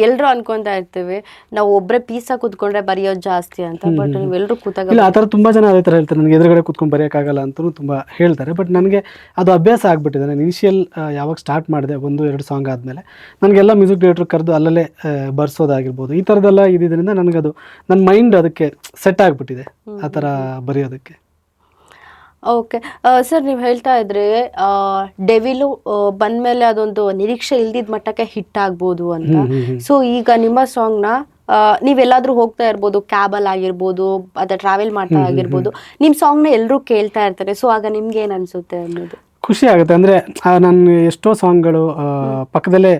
ಎಲ್ಲರೂ ಅನ್ಕೊಂತಾ ಇರ್ತೀವಿ ನಾವು ಒಬ್ಬರೇ ಪೀಸಾಗಿ ಕೂತ್ಕೊಂಡ್ರೆ ಬರೆಯೋದು ಜಾಸ್ತಿ ಅಂತ. ಬಟ್ ನೀವೆಲ್ಲರೂ ಕೂತಾಗ ಇಲ್ಲ, ಆ ಥರ ತುಂಬ ಜನ ಅದೇ ಥರ ಹೇಳ್ತಾರೆ, ನನಗೆ ಎದುರುಗಡೆ ಕೂತ್ಕೊಂಡು ಬರೆಯೋಕ್ಕಾಗಲ್ಲ ಅಂತಲೂ ತುಂಬ ಹೇಳ್ತಾರೆ. ಬಟ್ ನನಗೆ ಅದು ಅಭ್ಯಾಸ ಆಗಿಬಿಟ್ಟಿದೆ. ನಾನು ಇನಿಷಿಯಲ್ ಯಾವಾಗ ಸ್ಟಾರ್ಟ್ ಮಾಡಿದೆ 1-2 ಸಾಂಗ್ ಆದಮೇಲೆ ನನಗೆಲ್ಲ ಮ್ಯೂಸಿಕ್ ಡೈರೆಕ್ಟ್ರ್ ಕರೆದು ಅಲ್ಲಲ್ಲೇ ಬರ್ಸೋದಾಗಿರ್ಬೋದು, ಈ ಥರದ್ದೆಲ್ಲ ಇದ್ದಿದ್ದರಿಂದ ನನಗದು ನನ್ನ ಮೈಂಡ್ ಅದಕ್ಕೆ ಸೆಟ್ ಆಗಿಬಿಟ್ಟಿದೆ ಆ ಥರ ಬರೆಯೋದಕ್ಕೆ. ಓಕೆ ಸರ್, ನೀವು ಹೇಳ್ತಾ ಇದ್ರೆ ಡೆವಿಲು ಬಂದಮೇಲೆ ಅದೊಂದು ನಿರೀಕ್ಷೆ ಇಲ್ದಿದ್ದ ಮಟ್ಟಕ್ಕೆ ಹಿಟ್ ಆಗ್ಬೋದು ಅಂತ. ಸೊ ಈಗ ನಿಮ್ಮ ಸಾಂಗ್ನ ನೀವೆಲ್ಲಾದ್ರೂ ಹೋಗ್ತಾ ಇರ್ಬೋದು, ಕ್ಯಾಬಲ್ಲಿ ಆಗಿರ್ಬೋದು ಅಥವಾ ಟ್ರಾವೆಲ್ ಮಾಡ್ತಾ ಆಗಿರ್ಬೋದು, ನಿಮ್ಮ ಸಾಂಗ್ನ ಎಲ್ಲರೂ ಕೇಳ್ತಾ ಇರ್ತಾರೆ. ಸೊ ಆಗ ನಿಮ್ಗೆ ಏನು ಅನಿಸುತ್ತೆ ಅನ್ನೋದು? ಖುಷಿ ಆಗುತ್ತೆ. ಅಂದರೆ ನಾನು ಎಷ್ಟೋ ಸಾಂಗ್ಗಳು ಪಕ್ಕದಲ್ಲೇ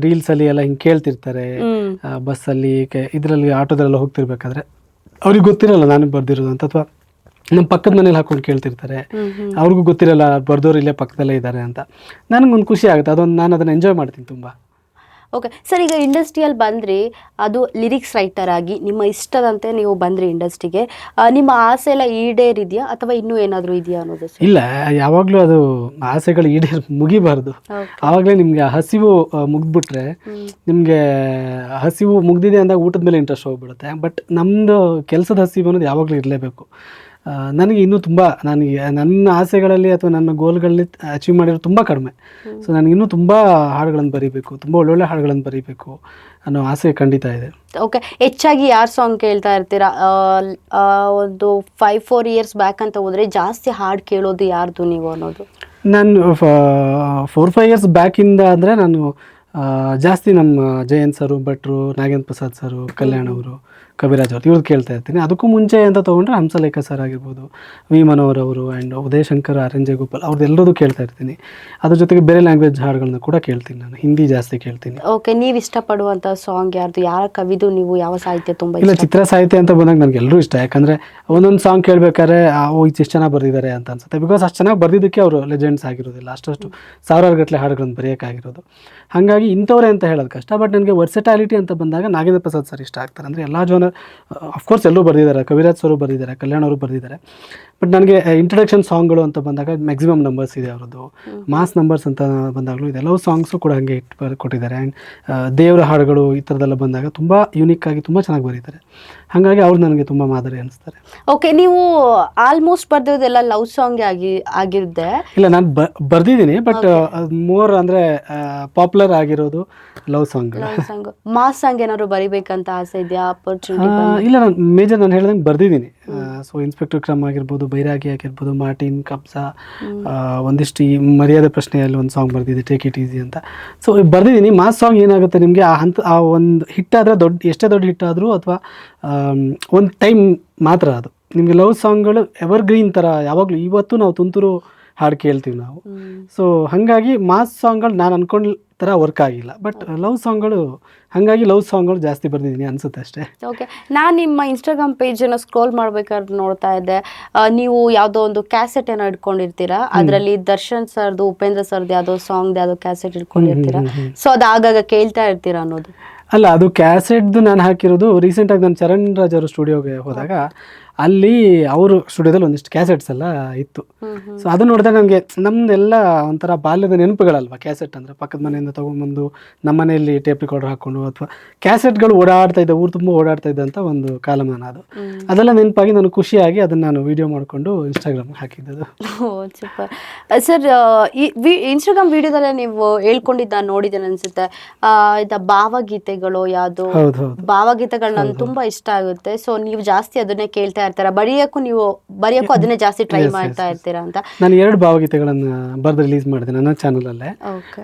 ರೀಲ್ಸಲ್ಲಿ ಎಲ್ಲ ಹಿಂಗೆ ಕೇಳ್ತಿರ್ತಾರೆ, ಬಸ್ಸಲ್ಲಿ ಇದರಲ್ಲಿ ಆಟೋದಲ್ಲೆಲ್ಲ ಹೋಗ್ತಿರ್ಬೇಕಾದ್ರೆ ಅವ್ರಿಗೆ ಗೊತ್ತಿರಲ್ಲ ನಾನು ಬರ್ದಿರೋದು ಅಂತ, ಅಥವಾ ನಮ್ಮ ಪಕ್ಕದ ಮನೇಲಿ ಹಾಕೊಂಡು ಕೇಳ್ತಿರ್ತಾರೆ, ಅವ್ರಿಗೂ ಗೊತ್ತಿರಲ್ಲ ಬರ್ದೋರು ಇಲ್ಲೇ ಪಕ್ಕದಲ್ಲೇ ಇದ್ದಾರೆ ಅಂತ. ನನಗೊಂದು ಖುಷಿ ಆಗುತ್ತೆ, ಅದೊಂದು ನಾನು ಅದನ್ನು ಎಂಜಾಯ್ ಮಾಡ್ತೀನಿ ತುಂಬ. ಓಕೆ ಸರ್, ಈಗ ಇಂಡಸ್ಟ್ರಿಯಲ್ಲಿ ಬಂದ್ರಿ, ಅದು ಲಿರಿಕ್ಸ್ ರೈಟರ್ ಆಗಿ ನಿಮ್ಮ ಇಷ್ಟದಂತೆ ನೀವು ಬಂದ್ರಿ ಇಂಡಸ್ಟ್ರಿಗೆ. ನಿಮ್ಮ ಆಸೆ ಎಲ್ಲ ಈಡೇರಿದೆಯಾ ಅಥವಾ ಇನ್ನೂ ಏನಾದರೂ ಇದೆಯಾ ಅನ್ನೋದು? ಇಲ್ಲ, ಯಾವಾಗಲೂ ಅದು ಆಸೆಗಳು ಮುಗಿಬಾರ್ದು. ಆವಾಗಲೇ ನಿಮಗೆ ಹಸಿವು ಮುಗ್ದ್ಬಿಟ್ರೆ, ನಿಮಗೆ ಹಸಿವು ಮುಗ್ದಿದೆ ಅಂದಾಗ ಊಟದ ಮೇಲೆ ಇಂಟ್ರೆಸ್ಟ್ ಹೋಗ್ಬಿಡುತ್ತೆ. ಬಟ್ ನಮ್ಮದು ಕೆಲಸದ ಹಸಿವು ಅನ್ನೋದು ಯಾವಾಗಲೂ ಇರಲೇಬೇಕು. ನನಗೆ ಇನ್ನೂ ತುಂಬ ನನ್ನ ಆಸೆಗಳಲ್ಲಿ ಅಥವಾ ನನ್ನ ಗೋಲ್ಗಳಲ್ಲಿ ಅಚೀವ್ ಮಾಡಿರೋ ತುಂಬ ಕಡಿಮೆ. ಸೊ ನನಗೆ ಇನ್ನೂ ತುಂಬ ಹಾಡುಗಳನ್ನು ಬರೀಬೇಕು, ತುಂಬ ಒಳ್ಳೊಳ್ಳೆ ಹಾಡುಗಳನ್ನು ಬರೀಬೇಕು ಅನ್ನೋ ಆಸೆ ಖಂಡಿತ ಇದೆ. ಓಕೆ, ಹೆಚ್ಚಾಗಿ ಯಾರು ಸಾಂಗ್ ಕೇಳ್ತಾ ಇರ್ತೀರಾ? ಒಂದು 5-4 ಇಯರ್ಸ್ ಬ್ಯಾಕ್ ಅಂತ ಹೋದರೆ ಜಾಸ್ತಿ ಹಾಡು ಕೇಳೋದು ಯಾರ್ದು ನೀವು ಅನ್ನೋದು? ನಾನು 4-5 ಇಯರ್ಸ್ ಬ್ಯಾಕಿಂದ ಅಂದರೆ ನಾನು ಜಾಸ್ತಿ ನಮ್ಮ ಜಯಂತ್ ಸರು, ಭಟ್ರು, ನಾಗೇಂದ್ರ ಪ್ರಸಾದ್ ಸರು, ಕಲ್ಯಾಣ್ ಅವರು, ಕವಿರಾಜ್ ಅವರು ಇವ್ರದ್ದು ಕೇಳ್ತಾ ಇರ್ತೀನಿ. ಅದಕ್ಕೂ ಮುಂಚೆ ಅಂತ ತೊಗೊಂಡ್ರೆ ಹಂಸಲೇಖ ಸರ್ ಆಗಿರ್ಬೋದು, ವಿ ಮನೋಹರ್ ಅವರು ಆ್ಯಂಡ್ ಉದಯ್ ಶಂಕರ್, ಆರ್.ಎನ್. ಗೋಪಾಲ್ ಅವ್ರದ್ದೆಲ್ಲರದು ಕೇಳ್ತಾ ಇರ್ತೀನಿ. ಅದ್ರ ಜೊತೆಗೆ ಬೇರೆ ಲ್ಯಾಂಗ್ವೇಜ್ ಹಾಡುಗಳನ್ನ ಕೂಡ ಕೇಳ್ತೀನಿ. ನಾನು ಹಿಂದಿ ಜಾಸ್ತಿ ಕೇಳ್ತೀನಿ. ಓಕೆ, ನೀವು ಇಷ್ಟಪಡುವಂಥ ಸಾಂಗ್ ಯಾರ್ದು? ಯಾರ ಕವಿದು ನೀವು ಯಾವ ಸಾಹಿತ್ಯ ತುಂಬ? ಇಲ್ಲ, ಚಿತ್ರ ಸಾಹಿತ್ಯ ಅಂತ ಬಂದಾಗ ನನಗೆ ಎಲ್ಲರೂ ಇಷ್ಟ. ಯಾಕಂದರೆ ಒಂದೊಂದು ಸಾಂಗ್ ಕೇಳಬೇಕಾದ್ರೆ ಇಷ್ಟು ಚೆನ್ನಾಗಿ ಬರೆದಿದ್ದಾರೆ ಅಂತ ಅನ್ಸುತ್ತೆ. ಬಿಕಾಸ್ ಅಷ್ಟು ಚೆನ್ನಾಗಿ ಬರೆದಿದ್ದಕ್ಕೆ ಅವರು ಲೆಜೆಂಡ್ಸ್ ಆಗಿರೋದಿಲ್ಲ, ಅಷ್ಟು ಸಾವಿರಾರು ಗಟ್ಟಲೆ ಹಾಡುಗಳನ್ನು ಬರೆಯೋಕ್ಕಾಗಿರೋದು. ಹಾಗಾಗಿ ಇಂಥವ್ರೆ ಅಂತ ಹೇಳೋದು ಕಷ್ಟ. ಬಟ್ ನನಗೆ ವರ್ಸೆಟಾಲಿಟಿ ಅಂತ ಬಂದಾಗ ನಾಗೇಂದ್ರ ಪ್ರಸಾದ್ ಸರ್ ಇಷ್ಟ ಆಗ್ತಾರೆ. ಅಂದರೆ ಎಲ್ಲ ಜೋನರ್ ಅಫ್ಕೋರ್ಸ್ ಎಲ್ಲರೂ ಬರೆದಿದ್ದಾರೆ, ಕವಿರಾಜ್ ಸರು ಬರೆದಿದ್ದಾರೆ, ಕಲ್ಯಾಣ್ ಅವರು ಬರೆದಿದ್ದಾರೆ. ಬಟ್ ನನಗೆ ಇಂಟ್ರಡಕ್ಷನ್ ಸಾಂಗ್ಗಳು ಅಂತ ಬಂದಾಗ ಮ್ಯಾಕ್ಸಿಮಮ್ ನಂಬರ್ಸ್ ಇದೆ ಅವರದ್ದು, ಮಾಸ್ ನಂಬರ್ಸ್ ಅಂತ ಬಂದಾಗಲೂ ಇದೆಲ್ಲವೂ ಸಾಂಗ್ಸು ಕೂಡ ಹಾಗೆ ಕೊಟ್ಟಿದ್ದಾರೆ. ಆ್ಯಂಡ್ ದೇವರ ಹಾಡುಗಳು ಈ ಥರದ್ದೆಲ್ಲ ಬಂದಾಗ ತುಂಬ ಯೂನಿಕ್ ಆಗಿ ತುಂಬ ಚೆನ್ನಾಗಿ ಬರೀತಾರೆ. ಹಾಗಾಗಿ ಅವ್ರು ನನಗೆ ತುಂಬ ಮಾದರಿ ಅನಿಸ್ತಾರೆ. ಓಕೆ, ನೀವು ಆಲ್ಮೋಸ್ಟ್ ಬರ್ದಿರೋದೆಲ್ಲ ಲವ್ ಸಾಂಗ್ ಆಗಿರುತ್ತೆ? ಇಲ್ಲ, ನಾನು ಬರ್ದಿದ್ದೀನಿ, ಬಟ್ ಮೋರ್ ಅಂದರೆ ಪಾಪ್ಯುಲರ್ ಆಗಿರೋದು ಲವ್ ಸಾಂಗ್. ಮಾಸ್ ಸಾಂಗ್ ಏನಾದ್ರು ಬರಿಬೇಕಂತ ಆಸೆ ಇದೆಯಾ? ಇಲ್ಲ, ನಾನು ಹೇಳ್ದಂಗೆ ಬರ್ದಿದ್ದೀನಿ. ಸೊ ಇನ್ಸ್ಪೆಕ್ಟರ್ ಕ್ರಮ್ ಆಗಿರ್ಬೋದು, ಬೈರಾಗಿ ಆಗಿರ್ಬೋದು, ಮಾರ್ಟಿನ್, ಕಬ್ಸಾ, ಒಂದಿಷ್ಟು ಈ ಮರ್ಯಾದೆ ಪ್ರಶ್ನೆಯಲ್ಲಿ ಒಂದು ಸಾಂಗ್ ಬರ್ದಿದೆ, ಟೇಕ್ ಇಟ್ ಈಸಿ ಅಂತ. ಸೊ ಬರ್ದಿದ್ದೀನಿ. ಮಾಸ್ ಸಾಂಗ್ ಏನಾಗುತ್ತೆ ನಿಮಗೆ ಆ ಒಂದು ಹಿಟ್ ಆದರೆ ಎಷ್ಟೇ ದೊಡ್ಡ ಹಿಟ್ ಆದರೂ ಅಥವಾ ಒಂದು ಟೈಮ್ ಮಾತ್ರ ಅದು. ನಿಮಗೆ ಲವ್ ಸಾಂಗ್ಗಳು ಎವರ್ಗ್ರೀನ್ ಥರ ಯಾವಾಗಲೂ ಇವತ್ತು ನಾವು ತುಂತುರು ಹಾಡು ಕೇಳ್ತೀವಿ ನಾವು. ಸೊ ಹಾಗಾಗಿ ಮಾಸ್ ಸಾಂಗ್ಗಳು ನಾನು ಅಂದ್ಕೊಂಡ ಥರ ವರ್ಕ್ ಆಗಿಲ್ಲ. ಬಟ್ ಲವ್ ಸಾಂಗ್ಗಳು ಹಾಗಾಗಿ ಲವ್ ಸಾಂಗ್ಗಳು ಜಾಸ್ತಿ ಬರ್ದಿದ್ದೀನಿ ಅನಿಸುತ್ತೆ ಅಷ್ಟೇ. ಓಕೆ, ನಾನು ನಿಮ್ಮ ಇನ್ಸ್ಟಾಗ್ರಾಮ್ ಪೇಜನ್ನು ಸ್ಕ್ರೋಲ್ ಮಾಡ್ಬೇಕಾದ್ರೆ ನೋಡ್ತಾ ಇದ್ದೆ, ನೀವು ಯಾವುದೋ ಒಂದು ಕ್ಯಾಸೆಟ್ ಏನೋ ಇಟ್ಕೊಂಡಿರ್ತೀರಾ, ಅದರಲ್ಲಿ ದರ್ಶನ್ ಸರ್ದು, ಉಪೇಂದ್ರ ಸರ್ದು ಯಾವುದೋ ಸಾಂಗ್ದು ಯಾವುದೋ ಕ್ಯಾಸೆಟ್ ಇಟ್ಕೊಂಡಿರ್ತೀರಾ. ಸೊ ಅದು ಆಗಾಗ ಕೇಳ್ತಾ ಇರ್ತೀರಾ ಅನ್ನೋದು? ಅಲ್ಲ, ಅದು ಕ್ಯಾಸೆಟ್ದು ನಾನು ಹಾಕಿರೋದು ರೀಸೆಂಟಾಗಿ ನಾನು ಚರಣ್ ರಾಜ್ ಅವರ ಸ್ಟುಡಿಯೋಗೆ ಹೋದಾಗ ಅಲ್ಲಿ ಅವರು ಸ್ಟುಡಿಯೋದಲ್ಲಿ ಒಂದಿಷ್ಟು ಕ್ಯಾಸೆಟ್ಸ್ ಎಲ್ಲ ಇತ್ತು. ಸೊ ಅದು ನೋಡಿದಾಗ ನನಗೆ ನಮ್ಮದೆಲ್ಲ ಒಂಥರ ಬಾಲ್ಯದ ನೆನಪುಗಳಲ್ವ ಕ್ಯಾಸೆಟ್ ಅಂದರೆ. ಪಕ್ಕದ ಮನೆಯಿಂದ ತೊಗೊಂಡ್ಬಂದು ನಮ್ಮ ಮನೆಯಲ್ಲಿ ಟೇಪ್ ರೆಕಾರ್ಡರ್ ಹಾಕ್ಕೊಂಡು ಅಥವಾ ಕ್ಯಾಸೆಟ್ಗಳು ಓಡಾಡ್ತಾ ಇದ್ದ, ಊರು ತುಂಬ ಓಡಾಡ್ತಾ ಇದ್ದಂಥ ಒಂದು ಕಾಲಮಾನ ಅದು. ಅದೆಲ್ಲ ನೆನಪಾಗಿ ನಾನು ಖುಷಿಯಾಗಿ ಅದನ್ನು ನಾನು ವಿಡಿಯೋ ಮಾಡಿಕೊಂಡು ಇನ್ಸ್ಟಾಗ್ರಾಮ್ಗೆ ಹಾಕಿದ್ದದು. Super sir. ಈ ಇನ್ಸ್ಟಾಗ್ರಾಮ್ ವಿಡಿಯೋದಲ್ಲೇ ನೀವು ಹೇಳ್ಕೊಂಡಿದ್ದು ನಾನು ನೋಡಿದ್ದೇನೆ ಅನಿಸುತ್ತೆ, ಭಾವಗೀತೆಗಳು ಯಾವುದು ಭಾವಗೀತೆಗಳು ನನಗೆ ತುಂಬ ಇಷ್ಟ ಆಗುತ್ತೆ. ಸೊ ನೀವು ಜಾಸ್ತಿ ಅದನ್ನೇ ಕೇಳ್ತಾ ಇರ್ತೀರಾ, ಬರೆಯೋಕ್ಕೂ ಅದನ್ನೇ ಜಾಸ್ತಿ ಟ್ರೈ ಮಾಡ್ತಾ ಇರ್ತೀರಾ ಅಂತ. ನಾನು 2 ಭಾವಗೀತೆಗಳನ್ನು ಬರೆದು ರಿಲೀಸ್ ಮಾಡಿದೆ ನನ್ನ ಚಾನಲಲ್ಲೇ.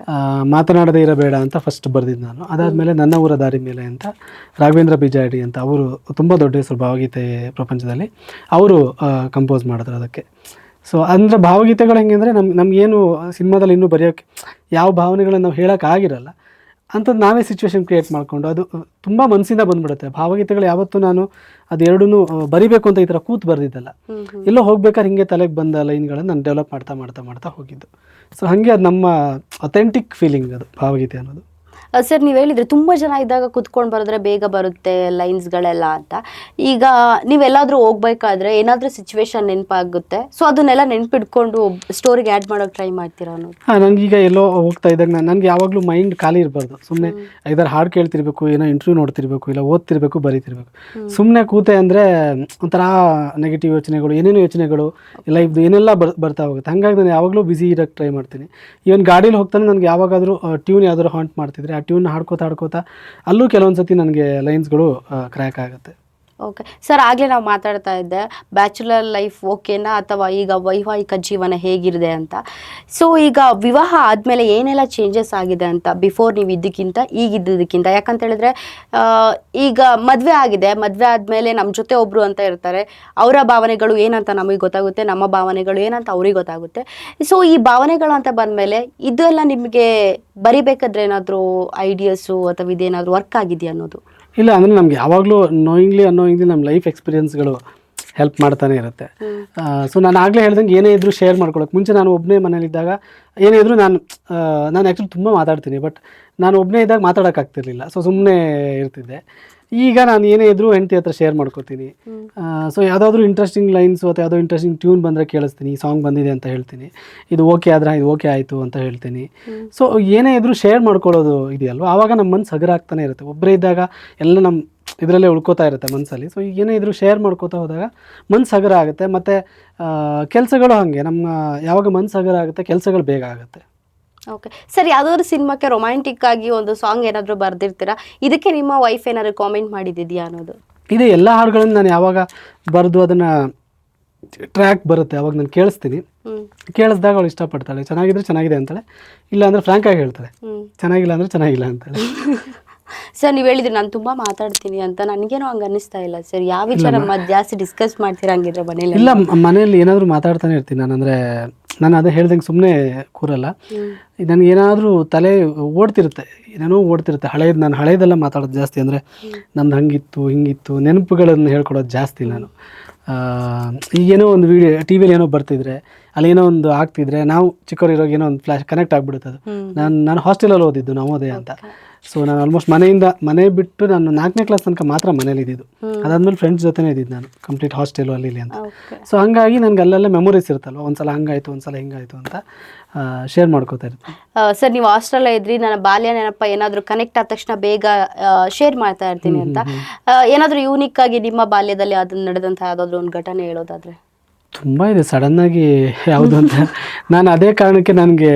ಮಾತನಾಡದೇ ಇರಬೇಡ ಅಂತ ಫಸ್ಟ್ ಬರೆದಿದ್ದು ನಾನು. ಅದಾದಮೇಲೆ ನನ್ನ ಊರ ದಾರಿ ಮೇಲೆ ಅಂತ ರಾಘವೇಂದ್ರ ಬಿಜಾಡಿ ಅಂತ ಅವರು ತುಂಬ ದೊಡ್ಡ ಹೆಸರು ಭಾವಗೀತೆ ಪ್ರಪಂಚದಲ್ಲಿ, ಅವರು ಕಂಪೋಸ್ ಮಾಡಿದ್ರು ಅದಕ್ಕೆ. ಸೊ ಅಂದರೆ ಭಾವಗೀತೆಗಳು ಹೆಂಗೆ ಅಂದರೆ ನಮಗೇನು ಸಿನಿಮಾದಲ್ಲಿ ಇನ್ನೂ ಬರೆಯೋಕ್ಕೆ ಯಾವ ಭಾವನೆಗಳನ್ನು ನಾವು ಹೇಳೋಕ್ಕಾಗಿರಲ್ಲ ಅಂಥದ್ದು ನಾವೇ ಸಿಚುವೇಶನ್ ಕ್ರಿಯೇಟ್ ಮಾಡಿಕೊಂಡು ಅದು ತುಂಬ ಮನಸ್ಸಿಂದ ಬಂದ್ಬಿಡುತ್ತೆ. ಭಾವಗೀತೆಗಳು ಯಾವತ್ತೂ ನಾನು ಅದೆರಡೂ ಬರಿಬೇಕು ಅಂತ ಈ ಥರ ಕೂತು ಬರೆದಿದ್ದಲ್ಲ, ಎಲ್ಲೋ ಹೋಗ್ಬೇಕಾದ್ರೆ ಹಿಂಗೆ ತಲೆಗೆ ಬಂದ ಲೈನ್ಗಳನ್ನು ನಾನು ಡೆವಲಪ್ ಮಾಡ್ತಾ ಹೋಗಿದ್ದು. ಸೊ ಹಾಗೆ ಅದು ನಮ್ಮ ಅಥೆಂಟಿಕ್ ಫೀಲಿಂಗ್ ಅದು ಭಾವಗೀತೆ ಅನ್ನೋದು. ಸರ್ ನೀವು ಹೇಳಿದ್ರೆ ತುಂಬ ಜನ ಇದ್ದಾಗ ಕುತ್ಕೊಂಡು ಬರೆದ್ರೆ ಬೇಗ ಬರುತ್ತೆ ಲೈನ್ಸ್ಗಳೆಲ್ಲ ಅಂತ. ಈಗ ನೀವೆಲ್ಲಾದರೂ ಹೋಗ್ಬೇಕಾದ್ರೆ ಏನಾದರೂ ಸಿಚುವೇಶನ್ ನೆನಪಾಗುತ್ತೆ, ಸೊ ಅದನ್ನೆಲ್ಲ ನೆನ್ಪಿಟ್ಕೊಂಡು ಸ್ಟೋರಿಗೆ ಆ್ಯಡ್ ಮಾಡೋಕೆ ಟ್ರೈ ಮಾಡ್ತೀರಾ ಅನ್ನೋದು? ನನಗೀಗ ಎಲ್ಲೋ ಹೋಗ್ತಾ ಇದ್ದಾಗ ನನಗೆ ಯಾವಾಗಲೂ ಮೈಂಡ್ ಖಾಲಿ ಇರಬಾರ್ದು. ಸುಮ್ಮನೆ ಐದಾರು ಹಾಡು ಕೇಳ್ತಿರ್ಬೇಕು, ಏನೋ ಇಂಟರ್ವ್ಯೂ ನೋಡ್ತಿರ್ಬೇಕು, ಇಲ್ಲ ಓದ್ತಿರ್ಬೇಕು, ಬರೀತಿರ್ಬೇಕು. ಸುಮ್ಮನೆ ಕೂತೆ ಅಂದರೆ ಒಂಥರ ನೆಗೆಟಿವ್ ಯೋಚನೆಗಳು, ಏನೇನೋ ಯೋಚನೆಗಳು, ಲೈಫ್ದು ಏನೆಲ್ಲ ಬರ್ತಾ ಹೋಗುತ್ತೆ. ಹಾಗಾಗಿ ನಾನು ಯಾವಾಗಲೂ ಬ್ಯುಸಿ ಇರೋಕ್ಕೆ ಟ್ರೈ ಮಾಡ್ತೀನಿ. ಈವನ್ ಗಾಡೀಲಿ ಹೋಗ್ತಾನೆ ನನಗೆ ಯಾವಾಗಾದರೂ ಟ್ಯೂನ್ ಯಾವ್ದಾದ್ರು ಹಾಂಟ್ ಮಾಡ್ತಿದ್ರೆ ಆ ಟ್ಯೂನ್ ಹಾಡ್ಕೋತಾ ಅಲ್ಲೂ ಕೆಲವೊಂದು ಸತಿ ನನಗೆ ಲೈನ್ಸ್ಗಳು ಕ್ರ್ಯಾಕ್ ಆಗುತ್ತೆ. ಓಕೆ ಸರ್, ಆಗಲೇ ನಾವು ಮಾತಾಡ್ತಾ ಇದ್ದೆ ಬ್ಯಾಚುಲರ್ ಲೈಫ್ ಓಕೆನಾ ಅಥವಾ ಈಗ ವೈವಾಹಿಕ ಜೀವನ ಹೇಗಿದೆ ಅಂತ. ಸೊ ಈಗ ವಿವಾಹ ಆದಮೇಲೆ ಏನೆಲ್ಲ ಚೇಂಜಸ್ ಆಗಿದೆ ಅಂತ, ಬಿಫೋರ್ ನೀವು ಇದ್ದಕ್ಕಿಂತ ಈಗಿದ್ದಕ್ಕಿಂತ? ಯಾಕಂತ ಹೇಳಿದ್ರೆ ಈಗ ಮದುವೆ ಆಗಿದೆ, ಮದುವೆ ಆದಮೇಲೆ ನಮ್ಮ ಜೊತೆ ಒಬ್ಬರು ಅಂತ ಇರ್ತಾರೆ, ಅವರ ಭಾವನೆಗಳು ಏನಂತ ನಮಗೆ ಗೊತ್ತಾಗುತ್ತೆ, ನಮ್ಮ ಭಾವನೆಗಳು ಏನಂತ ಅವ್ರಿಗೆ ಗೊತ್ತಾಗುತ್ತೆ. ಸೊ ಈ ಭಾವನೆಗಳು ಅಂತ ಬಂದಮೇಲೆ ಇದೆಲ್ಲ ನಿಮಗೆ ಬರಿಬೇಕಾದ್ರೆ ಏನಾದರೂ ಐಡಿಯಾಸು ಅಥವಾ ಇದೇನಾದರೂ ವರ್ಕ್ ಆಗಿದೆಯಾ ಅನ್ನೋದು? ಇಲ್ಲ, ಅಂದರೆ ನಮ್ಗೆ ಯಾವಾಗಲೂ ನೋಯಿಂಗ್ಲಿ ನಮ್ಮ ಲೈಫ್ ಎಕ್ಸ್ಪೀರಿಯನ್ಸ್ಗಳು ಹೆಲ್ಪ್ ಮಾಡ್ತಾನೆ ಇರುತ್ತೆ. ಸೊ ನಾನು ಆಗಲೇ ಹೇಳ್ದಂಗೆ ಏನೇ ಇದ್ದರೂ ಶೇರ್ ಮಾಡ್ಕೊಳಕ್ಕೆ ಮುಂಚೆ ನಾನು ಒಬ್ಬನೇ ಮನೇಲಿದ್ದಾಗ ಏನೇ ಇದ್ದರೂ ನಾನು ಆ್ಯಕ್ಚುಲಿ ತುಂಬ ಮಾತಾಡ್ತೀನಿ, ಬಟ್ ನಾನು ಒಬ್ಬನೇ ಇದ್ದಾಗ ಮಾತಾಡೋಕ್ಕಾಗ್ತಿರ್ಲಿಲ್ಲ. ಸೊ ಸುಮ್ಮನೆ ಇರ್ತಿದ್ದೆ. ಈಗ ನಾನು ಏನೇ ಇದ್ದರೂ ಹೆಂಡತಿ ಹತ್ರ ಶೇರ್ ಮಾಡ್ಕೋತೀನಿ. ಸೊ ಯಾವುದಾದ್ರೂ ಇಂಟ್ರೆಸ್ಟಿಂಗ್ ಲೈನ್ಸು ಅಥವಾ ಯಾವುದೋ ಇಂಟ್ರೆಸ್ಟಿಂಗ್ ಟ್ಯೂನ್ ಬಂದರೆ ಕೇಳಿಸ್ತೀನಿ, ಸಾಂಗ್ ಬಂದಿದೆ ಅಂತ ಹೇಳ್ತೀನಿ, ಇದು ಓಕೆ ಆದರೆ ಇದು ಓಕೆ ಆಯಿತು ಅಂತ ಹೇಳ್ತೀನಿ. ಸೊ ಏನೇ ಇದ್ದರೂ ಶೇರ್ ಮಾಡ್ಕೊಳ್ಳೋದು ಇದೆಯಲ್ವ, ಆವಾಗ ನಮ್ಮ ಮನಸ್ಸು ಹಗುರ ಆಗ್ತಾನೆ ಇರುತ್ತೆ. ಒಬ್ಬರೇ ಇದ್ದಾಗ ಎಲ್ಲ ನಮ್ಮ ಇದರಲ್ಲೇ ಉಳ್ಕೋತಾ ಇರುತ್ತೆ ಮನಸ್ಸಲ್ಲಿ. ಸೊ ಏನೇ ಇದ್ದರೂ ಶೇರ್ ಮಾಡ್ಕೋತಾ ಹೋದಾಗ ಮನಸ್ಸು ಹಗುರ ಆಗುತ್ತೆ. ಮತ್ತು ಕೆಲಸಗಳು ಹಾಗೆ ನಮ್ಮ ಯಾವಾಗ ಮನಸ್ಸು ಹಗುರ ಆಗುತ್ತೆ ಕೆಲಸಗಳು ಬೇಗ ಆಗುತ್ತೆ. ಓಕೆ ಸರ್, ಯಾವುದಾದ್ರು ಸಿನಿಮಾಕ್ಕೆ ರೊಮ್ಯಾಂಟಿಕ್ ಆಗಿ ಒಂದು ಸಾಂಗ್ ಏನಾದರೂ ಬರೆದಿರ್ತೀರಾ, ಇದಕ್ಕೆ ನಿಮ್ಮ ವೈಫ್ ಏನಾದ್ರು ಕಾಮೆಂಟ್ ಮಾಡಿದ್ದಿದೆಯಾ ಅನ್ನೋದು? ಇದೆ, ಎಲ್ಲ ಹಾಡುಗಳನ್ನು ನಾನು ಯಾವಾಗ ಬರೆದು ಅದನ್ನು ಟ್ರ್ಯಾಕ್ ಬರುತ್ತೆ ಅವಾಗ ನಾನು ಕೇಳಿಸ್ತೀನಿ. ಕೇಳಿಸ್ದಾಗ ಅವಳು ಇಷ್ಟಪಡ್ತಾಳೆ, ಚೆನ್ನಾಗಿದ್ರೆ ಚೆನ್ನಾಗಿದೆ ಅಂತಾಳೆ, ಇಲ್ಲ ಅಂದರೆ ಫ್ರ್ಯಾಂಕಾಗಿ ಹೇಳ್ತಾಳೆ, ಚೆನ್ನಾಗಿಲ್ಲ ಅಂದರೆ ಚೆನ್ನಾಗಿಲ್ಲ ಅಂತಾಳೆ. ಸರ್ ನೀವು ಹೇಳಿದ್ರಿ ನಾನು ತುಂಬ ಮಾತಾಡ್ತೀನಿ ಅಂತ, ನನಗೇನೋ ಹಂಗೆ ಅನ್ನಿಸ್ತಾ ಇಲ್ಲ ಸರ್. ಯಾವ ವಿಚಾರ ಜಾಸ್ತಿ ಡಿಸ್ಕಸ್ ಮಾಡ್ತೀರಾ ಹಂಗಿದ್ರೆ ಮನೇಲಿ? ಇಲ್ಲ, ಮನೇಲಿ ಏನಾದರೂ ಮಾತಾಡ್ತಾನೆ ಇರ್ತೀನಿ ನಾನು. ಅಂದರೆ ನಾನು ಅದೇ ಹೇಳ್ದಂಗೆ ಸುಮ್ಮನೆ ಕೂರಲ್ಲ. ನನಗೆ ಏನಾದರೂ ತಲೆ ಓಡ್ತಿರುತ್ತೆ, ಏನೇನೋ ಓಡ್ತಿರುತ್ತೆ. ನಾನು ಹಳೇದೆಲ್ಲ ಮಾತಾಡೋದು ಜಾಸ್ತಿ. ಅಂದರೆ ನಮ್ದು ಹಂಗಿತ್ತು ಹಿಂಗಿತ್ತು ನೆನಪುಗಳನ್ನು ಹೇಳ್ಕೊಡೋದು ಜಾಸ್ತಿ ನಾನು. ಈಗೇನೋ ಒಂದು ವಿಡಿಯೋ ಟಿ ವಿಲಿ ಏನೋ ಬರ್ತಿದ್ರೆ, ಅಲ್ಲೇನೋ ಒಂದು ಆಗ್ತಿದ್ರೆ, ನಾವು ಚಿಕ್ಕವರಿರೋವಾಗ ಏನೋ ಒಂದು ಫ್ಲ್ಯಾಶ್ ಕನೆಕ್ಟ್ ಆಗಿಬಿಡುತ್ತೆ. ಅದು ನಾನು ಹಾಸ್ಟೆಲಲ್ಲಿ ಓದಿದ್ದು ನವೋದಯ ಅಂತ. ಸೊ ನಾನು ಆಲ್ಮೋಸ್ಟ್ ಮನೆ ಬಿಟ್ಟು ನಾನು 4ನೇ ಕ್ಲಾಸ್ ತನಕ ಮಾತ್ರ ಮನೇಲಿ ಇದ್ದಿದ್ದು. ಅದಾದ್ಮೇಲೆ ಫ್ರೆಂಡ್ಸ್ ಜೊತೆನೇ ಇದ್ದಿದ್ದು ನಾನು, ಕಂಪ್ಲೀಟ್ ಹಾಸ್ಟೆಲು ಅಲ್ಲಿ ಇಲ್ಲಿ ಅಂತ. ಸೊ ಹಂಗಾಗಿ ನನಗೆ ಅಲ್ಲೆಲ್ಲ ಮೆಮೊರೀಸ್ ಇರುತ್ತಲ್ವ, ಒಂದ್ಸಲ ಹಂಗಾಯ್ತು ಒಂದ್ಸಲ ಹಿಂಗಾಯ್ತು ಅಂತ ಶೇರ್ ಮಾಡ್ಕೋತಾ ಇರ್ತೀನಿ. ಸರ್ ನೀವು ಹಾಸ್ಟೆಲ್ ಇದ್ರಿ, ನನ್ನ ಬಾಲ್ಯ ನೆನಪ ಏನಾದರೂ ಕನೆಕ್ಟ್ ಆದ ತಕ್ಷಣ ಬೇಗ ಶೇರ್ ಮಾಡ್ತಾ ಇರ್ತೀನಿ ಅಂತ. ಏನಾದರೂ ಯೂನಿಕ್ ಆಗಿ ನಿಮ್ಮ ಬಾಲ್ಯದಲ್ಲಿ ಅದನ್ನ ನಡೆದಂಥ ಯಾವುದಾದ್ರೂ ಒಂದು ಘಟನೆ ಹೇಳೋದಾದ್ರೆ? ತುಂಬ ಇದೆ, ಸಡನ್ನಾಗಿ ಯಾವುದು ಅಂತ. ನಾನು ಅದೇ ಕಾರಣಕ್ಕೆ ನನಗೆ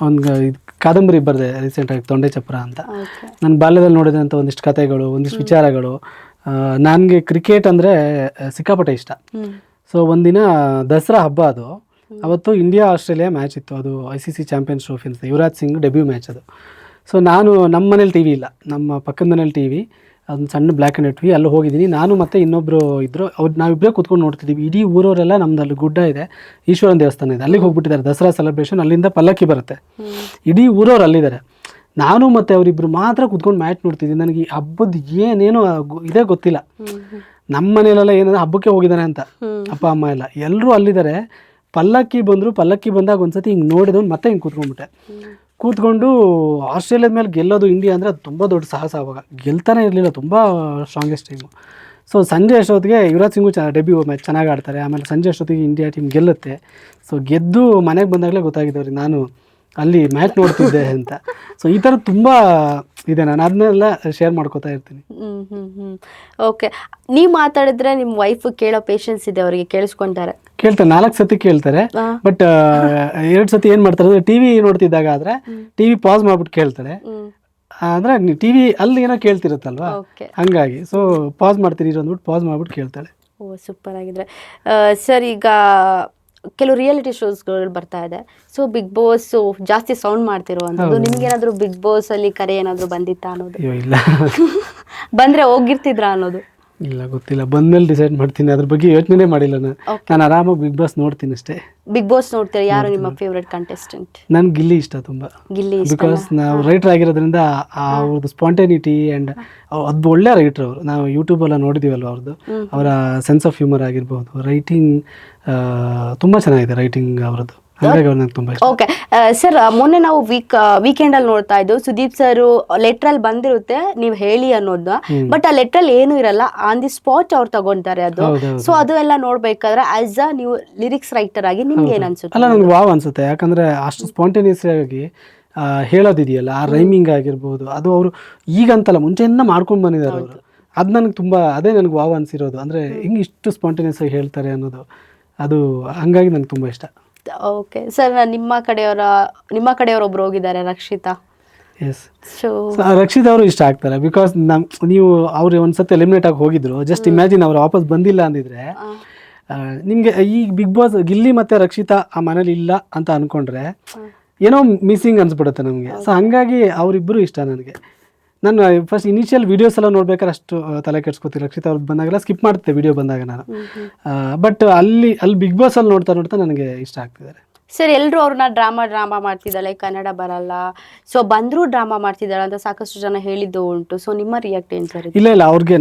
ಒಂದು ಕಾದಂಬರಿ ಬರೆದೆ ರೀಸೆಂಟಾಗಿ, ತೊಂಡೆ ಚಪ್ರ ಅಂತ. ನನ್ನ ಬಾಲ್ಯದಲ್ಲಿ ನೋಡಿದಂಥ ಒಂದಿಷ್ಟು ಕಥೆಗಳು, ಒಂದಿಷ್ಟು ವಿಚಾರಗಳು. ನನಗೆ ಕ್ರಿಕೆಟ್ ಅಂದರೆ ಸಿಕ್ಕಾಪಟ್ಟೆ ಇಷ್ಟ. ಸೊ ಒಂದಿನ ದಸರಾ ಹಬ್ಬ ಅದು, ಅವತ್ತು ಇಂಡಿಯಾ ಆಸ್ಟ್ರೇಲಿಯಾ ಮ್ಯಾಚ್ ಇತ್ತು. ಅದು ICC ಚಾಂಪಿಯನ್ಸ್ ಟ್ರೋಫಿ ಅಂತ, ಯುವರಾಜ್ ಸಿಂಗ್ ಡೆಬ್ಯೂ ಮ್ಯಾಚ್ ಅದು. ಸೊ ನಾನು ನಮ್ಮ ಮನೇಲಿ ಟಿ ವಿ ಇಲ್ಲ, ನಮ್ಮ ಪಕ್ಕದ ಮನೇಲಿ ಟಿ ವಿ, ಅದೊಂದು ಸಣ್ಣ black and white T V. ಅಲ್ಲಿ ಹೋಗಿದ್ದೀನಿ ನಾನು ಮತ್ತು ಇನ್ನೊಬ್ಬರು ಇದ್ದರು. ನಾವಿಬ್ಬರೇ ಕೂತ್ಕೊಂಡು ನೋಡ್ತಿದ್ದೀವಿ. ಇಡೀ ಊರವರೆಲ್ಲ ನಮ್ದು ಅಲ್ಲಿ ಗುಡ್ಡ ಇದೆ, ಈಶ್ವರನ ದೇವಸ್ಥಾನ ಇದೆ, ಅಲ್ಲಿಗೆ ಹೋಗ್ಬಿಟ್ಟಿದ್ದಾರೆ. ದಸರಾ ಸೆಲೆಬ್ರೇಷನ್, ಅಲ್ಲಿಂದ ಪಲ್ಲಕ್ಕಿ ಬರುತ್ತೆ, ಇಡೀ ಊರವ್ರು ಅಲ್ಲಿದ್ದಾರೆ. ನಾನು ಮತ್ತು ಅವರಿಬ್ಬರು ಮಾತ್ರ ಕೂತ್ಕೊಂಡು ಮ್ಯಾಚ್ ನೋಡ್ತಿದ್ದೀನಿ. ನನಗೆ ಈ ಹಬ್ಬದ ಏನೇನೋ ಇದೇ ಗೊತ್ತಿಲ್ಲ. ನಮ್ಮ ಮನೇಲೆಲ್ಲ ಏನಂದ್ರೆ ಹಬ್ಬಕ್ಕೆ ಹೋಗಿದ್ದಾನೆ ಅಂತ, ಅಪ್ಪ ಅಮ್ಮ ಎಲ್ಲ ಎಲ್ಲರೂ ಅಲ್ಲಿದ್ದಾರೆ. ಪಲ್ಲಕ್ಕಿ ಬಂದಾಗ ಒಂದ್ಸತಿ ಹಿಂಗೆ ನೋಡಿದವನು ಮತ್ತೆ ಹಿಂಗೆ ಕೂತ್ಕೊಂಡ್ಬಿಟ್ಟೆ. ಕೂತ್ಕೊಂಡು ಆಸ್ಟ್ರೇಲಿಯಾದ ಮೇಲೆ ಗೆಲ್ಲೋದು ಇಂಡಿಯಾ ಅಂದರೆ ಅದು ತುಂಬ ದೊಡ್ಡ ಸಾಹಸ. ಅವಾಗ ಗೆಲ್ತಾನೆ ಇರಲಿಲ್ಲ, ತುಂಬ ಸ್ಟ್ರಾಂಗೆಸ್ಟ್ ಟೀಮು. ಸೊ ಸಂಜೆ ಅಷ್ಟೊತ್ತಿಗೆ ಯುವರಾಜ್ ಸಿಂಗು ಡೆಬ್ಯೂ ಮ್ಯಾಚ್ ಚೆನ್ನಾಗಿ ಆಡ್ತಾರೆ. ಆಮೇಲೆ ಸಂಜೆ ಅಷ್ಟೊತ್ತಿಗೆ ಇಂಡಿಯಾ ಟೀಮ್ ಗೆಲ್ಲುತ್ತೆ. ಸೊ ಗೆದ್ದು ಮನೆಗೆ ಬಂದಾಗಲೇ ಗೊತ್ತಾಗಿದ್ದವ್ರಿ ನಾನು ಅಲ್ಲಿ ಮ್ಯಾಚ್ ನೋಡ್ತಿದ್ದೆ ಅಂತ. ಸೊ ಈ ಥರ ತುಂಬ ಇದೆ, ನಾನು ಅದನ್ನೆಲ್ಲ ಶೇರ್ ಮಾಡ್ಕೋತಾ ಇರ್ತೀನಿ. ಓಕೆ, ನೀವು ಮಾತಾಡಿದ್ರೆ ನಿಮ್ಮ ವೈಫ್ ಕೇಳೋ ಪೇಷನ್ಸ್ ಇದೆ, ಅವರಿಗೆ ಕೇಳಿಸ್ಕೊಂತಾರೆ? ಕೇಳ್ತಾರೆ, 4 ಸತಿ ಕೇಳ್ತಾರೆ. ಬಟ್ 2 ಸತಿ ಏನು ಮಾಡ್ತಾರೆ ಅಂದರೆ, ಟಿ ವಿ ನೋಡ್ತಿದ್ದಾಗ ಆದರೆ ಟಿ ವಿ ಪಾಸ್ ಮಾಡ್ಬಿಟ್ಟು ಕೇಳ್ತಾರೆ. ಅಂದರೆ ಟಿ ವಿ ಅಲ್ಲಿ ಏನೋ ಕೇಳ್ತಿರುತ್ತಲ್ವ, ಹಂಗಾಗಿ ಸೊ ಪಾಸ್ ಮಾಡ್ತೀನಿ ಅಂದ್ಬಿಟ್ಟು ಪಾಸ್ ಮಾಡ್ಬಿಟ್ಟು ಕೇಳ್ತಾಳೆ. ಓ ಸೂಪರ್ ಆಗಿದ್ರೆ. ಸರ್ ಈಗ ಕೆಲವು ರಿಯಾಲಿಟಿ ಶೋಸ್ಗಳು ಬರ್ತಾ ಇದೆ. ಸೊ ಬಿಗ್ ಬಾಸ್ ಜಾಸ್ತಿ ಸೌಂಡ್ ಮಾಡ್ತಿರುವಂಥದ್ದು, ನಿಮ್ಗೇನಾದರೂ ಬಿಗ್ ಬಾಸ್ ಅಲ್ಲಿ ಕರೆ ಏನಾದರೂ ಬಂದಿತ್ತಾ ಅನ್ನೋದು? ಇಲ್ಲ. ಬಂದರೆ ಹೋಗಿರ್ತಿದ್ರಾ ಅನ್ನೋದು? ಇಲ್ಲ, ಗೊತ್ತಿಲ್ಲ, ಬಂದ್ಮೇಲೆ ಡಿಸೈಡ್ ಮಾಡ್ತೀನಿ. ಅದ್ರ ಬಗ್ಗೆ ಯೋಚನೆ ಮಾಡಿಲ್ಲ ನಾನು ಆರಾಮಾಗಿ ಬಿಗ್ ಬಾಸ್ ನೋಡ್ತೀನಿ ಅಷ್ಟೇ. ಬಿಗ್ ಬಾಸ್ ನೋಡ್ತೀರಾ? ಯಾರು ನಿಮ್ಮ ಫೇವ್ರೆಟ್ ಕಂಟೆಸ್ಟೆಂಟ್? ನನ್ಗೆ ಗಿಲ್ಲಿ ಇಷ್ಟ ತುಂಬ. ಗಿಲ್ಲಿ ಬಿಕಾಸ್ ನಾವು ರೈಟರ್ ಆಗಿರೋದ್ರಿಂದ ಅವ್ರದ್ದು ಸ್ಪಾಂಟೇನಿಟಿ ಆ್ಯಂಡ್ ಅದು ಒಳ್ಳೆ ರೈಟರ್ ಅವರು. ನಾವು ಯೂಟ್ಯೂಬೆಲ್ಲ ನೋಡಿದ್ದೀವಲ್ವ ಅವ್ರದ್ದು, ಅವರ ಸೆನ್ಸ್ ಆಫ್ ಹ್ಯೂಮರ್ ಆಗಿರ್ಬೋದು, ರೈಟಿಂಗ್ ತುಂಬ ಚೆನ್ನಾಗಿದೆ ರೈಟಿಂಗ್ ಅವ್ರದ್ದು. ಹಾಗಾಗಿ ಅವ್ರು ನಂಗೆ ತುಂಬ ಇಷ್ಟ. ಓಕೆ ಸರ್, ಮೊನ್ನೆ ನಾವು ವೀಕೆಂಡ್ ಅಲ್ಲಿ ನೋಡ್ತಾ ಇದ್ದು ಸುದೀಪ್ ಸರ್ ಲೆಟರ್ ಅಲ್ಲಿ ಬಂದಿರುತ್ತೆ ನೀವು ಹೇಳಿ ಅನ್ನೋದು, ಬಟ್ ಆ ಲೆಟರ್ ಅಲ್ಲಿ ಏನು ಇರಲ್ಲ, ಆನ್ ದಿ ಸ್ಪಾಟ್ ಅವ್ರು ತಗೊಂತಾರೆ ಅದು. ಸೊ ಅದು ಎಲ್ಲ ನೋಡ್ಬೇಕಾದ್ರೆ ಆಸ್ ಅ ನೀವು ಲಿರಿಕ್ಸ್ ರೈಟರ್ ಆಗಿ ನಿಮ್ಗೆ ಏನ್ ಅನ್ಸುತ್ತೆ? ಅಲ್ಲ, ನನಗೆ ವಾವ್ ಅನ್ಸುತ್ತೆ. ಯಾಕಂದ್ರೆ ಅಷ್ಟು ಸ್ಪಾಂಟೇನಿಯಸ್ ಆಗಿ ಹೇಳೋದಿದೆಯಲ್ಲ, ಆ ರೈಮಿಂಗ್ ಆಗಿರ್ಬೋದು, ಅದು ಅವರು ಈಗಂತಲ್ಲ ಮುಂಚೆಯಿಂದ ಮಾಡ್ಕೊಂಡು ಬಂದಿದ್ದಾರೆ ಅವರು. ಅದು ನನಗೆ ತುಂಬ, ಅದೇ ನನಗೆ ವಾವ್ ಅನ್ಸಿರೋದು. ಅಂದರೆ ಹಿಂಗೆ ಇಷ್ಟು ಸ್ಪಾಂಟೇನಿಯಸ್ ಆಗಿ ಹೇಳ್ತಾರೆ ಅನ್ನೋದು, ಅದು ಹಂಗಾಗಿ ನನಗೆ ತುಂಬ ಇಷ್ಟ. ಓಕೆ ಸರ್, ನಿಮ್ಮ ಕಡೆಯವರು ಒಬ್ರು ಹೋಗಿದ್ದಾರೆ, ರಕ್ಷಿತಾ. ಎಸ್, ರಕ್ಷಿತ್ ಅವರು ಇಷ್ಟ ಆಗ್ತಾರೆ. ಬಿಕಾಸ್ ನೀವು ಅವ್ರು ಒಂದ್ಸತಿ ಎಲಿಮಿನೇಟ್ ಆಗಿ ಹೋಗಿದ್ರು. ಜಸ್ಟ್ ಇಮ್ಯಾಜಿನ್ ಅವ್ರು ವಾಪಸ್ ಬಂದಿಲ್ಲ ಅಂದಿದ್ರೆ ನಿಮಗೆ ಈ ಬಿಗ್ ಬಾಸ್ ಗಿಲ್ಲಿ ಮತ್ತೆ ರಕ್ಷಿತಾ ಆ ಮನೇಲಿ ಇಲ್ಲ ಅಂತ ಅನ್ಕೊಂಡ್ರೆ ಏನೋ ಮಿಸ್ಸಿಂಗ್ ಅನ್ಸ್ಬಿಡುತ್ತೆ ನಮಗೆ. ಸೊ ಹಂಗಾಗಿ ಅವರಿಬ್ಬರು ಇಷ್ಟ ನನಗೆ. ನಾನು ಫಸ್ಟ್ ಇನಿಷಿಯಲ್ ವೀಡಿಯೋಸ್ ಎಲ್ಲ ನೋಡ್ಬೇಕಾದ್ರೆ ಅಷ್ಟು ತಲೆ ಕೆಡ್ಸ್ಕೊತೀನಿ. ರಕ್ಷಿತಾ ಅವ್ರು ಬಂದಾಗೆಲ್ಲ ಸ್ಕಿಪ್ ಮಾಡ್ತೆ ವಿಡಿಯೋ ಬಂದಾಗ ನಾನು. ಬಟ್ ಅಲ್ಲಿ ಬಿಗ್ ಬಾಸ್ ಅಲ್ಲಿ ನೋಡ್ತಾ ನನಗೆ ಇಷ್ಟ ಆಗ್ತಿದ್ದಾರೆ. ಸರ್, ಎಲ್ಲರೂ ಅವ್ರನ್ನ ಡ್ರಾಮಾ ಮಾಡ್ತಿದ್ದಾಳೆ, ಕನ್ನಡ ಬರಲ್ಲ, ಸೊ ಬಂದರೂ ಡ್ರಾಮಾ ಮಾಡ್ತಿದ್ದಾಳೆ ಅಂತ ಸಾಕಷ್ಟು ಜನ ಹೇಳಿದ್ದು ಉಂಟು. ಸೊ ನಿಮ್ಮ ರಿಯಾಕ್ಟ್ ಏನು ಸರ್? ಇಲ್ಲ, ಅವ್ರಿಗೆ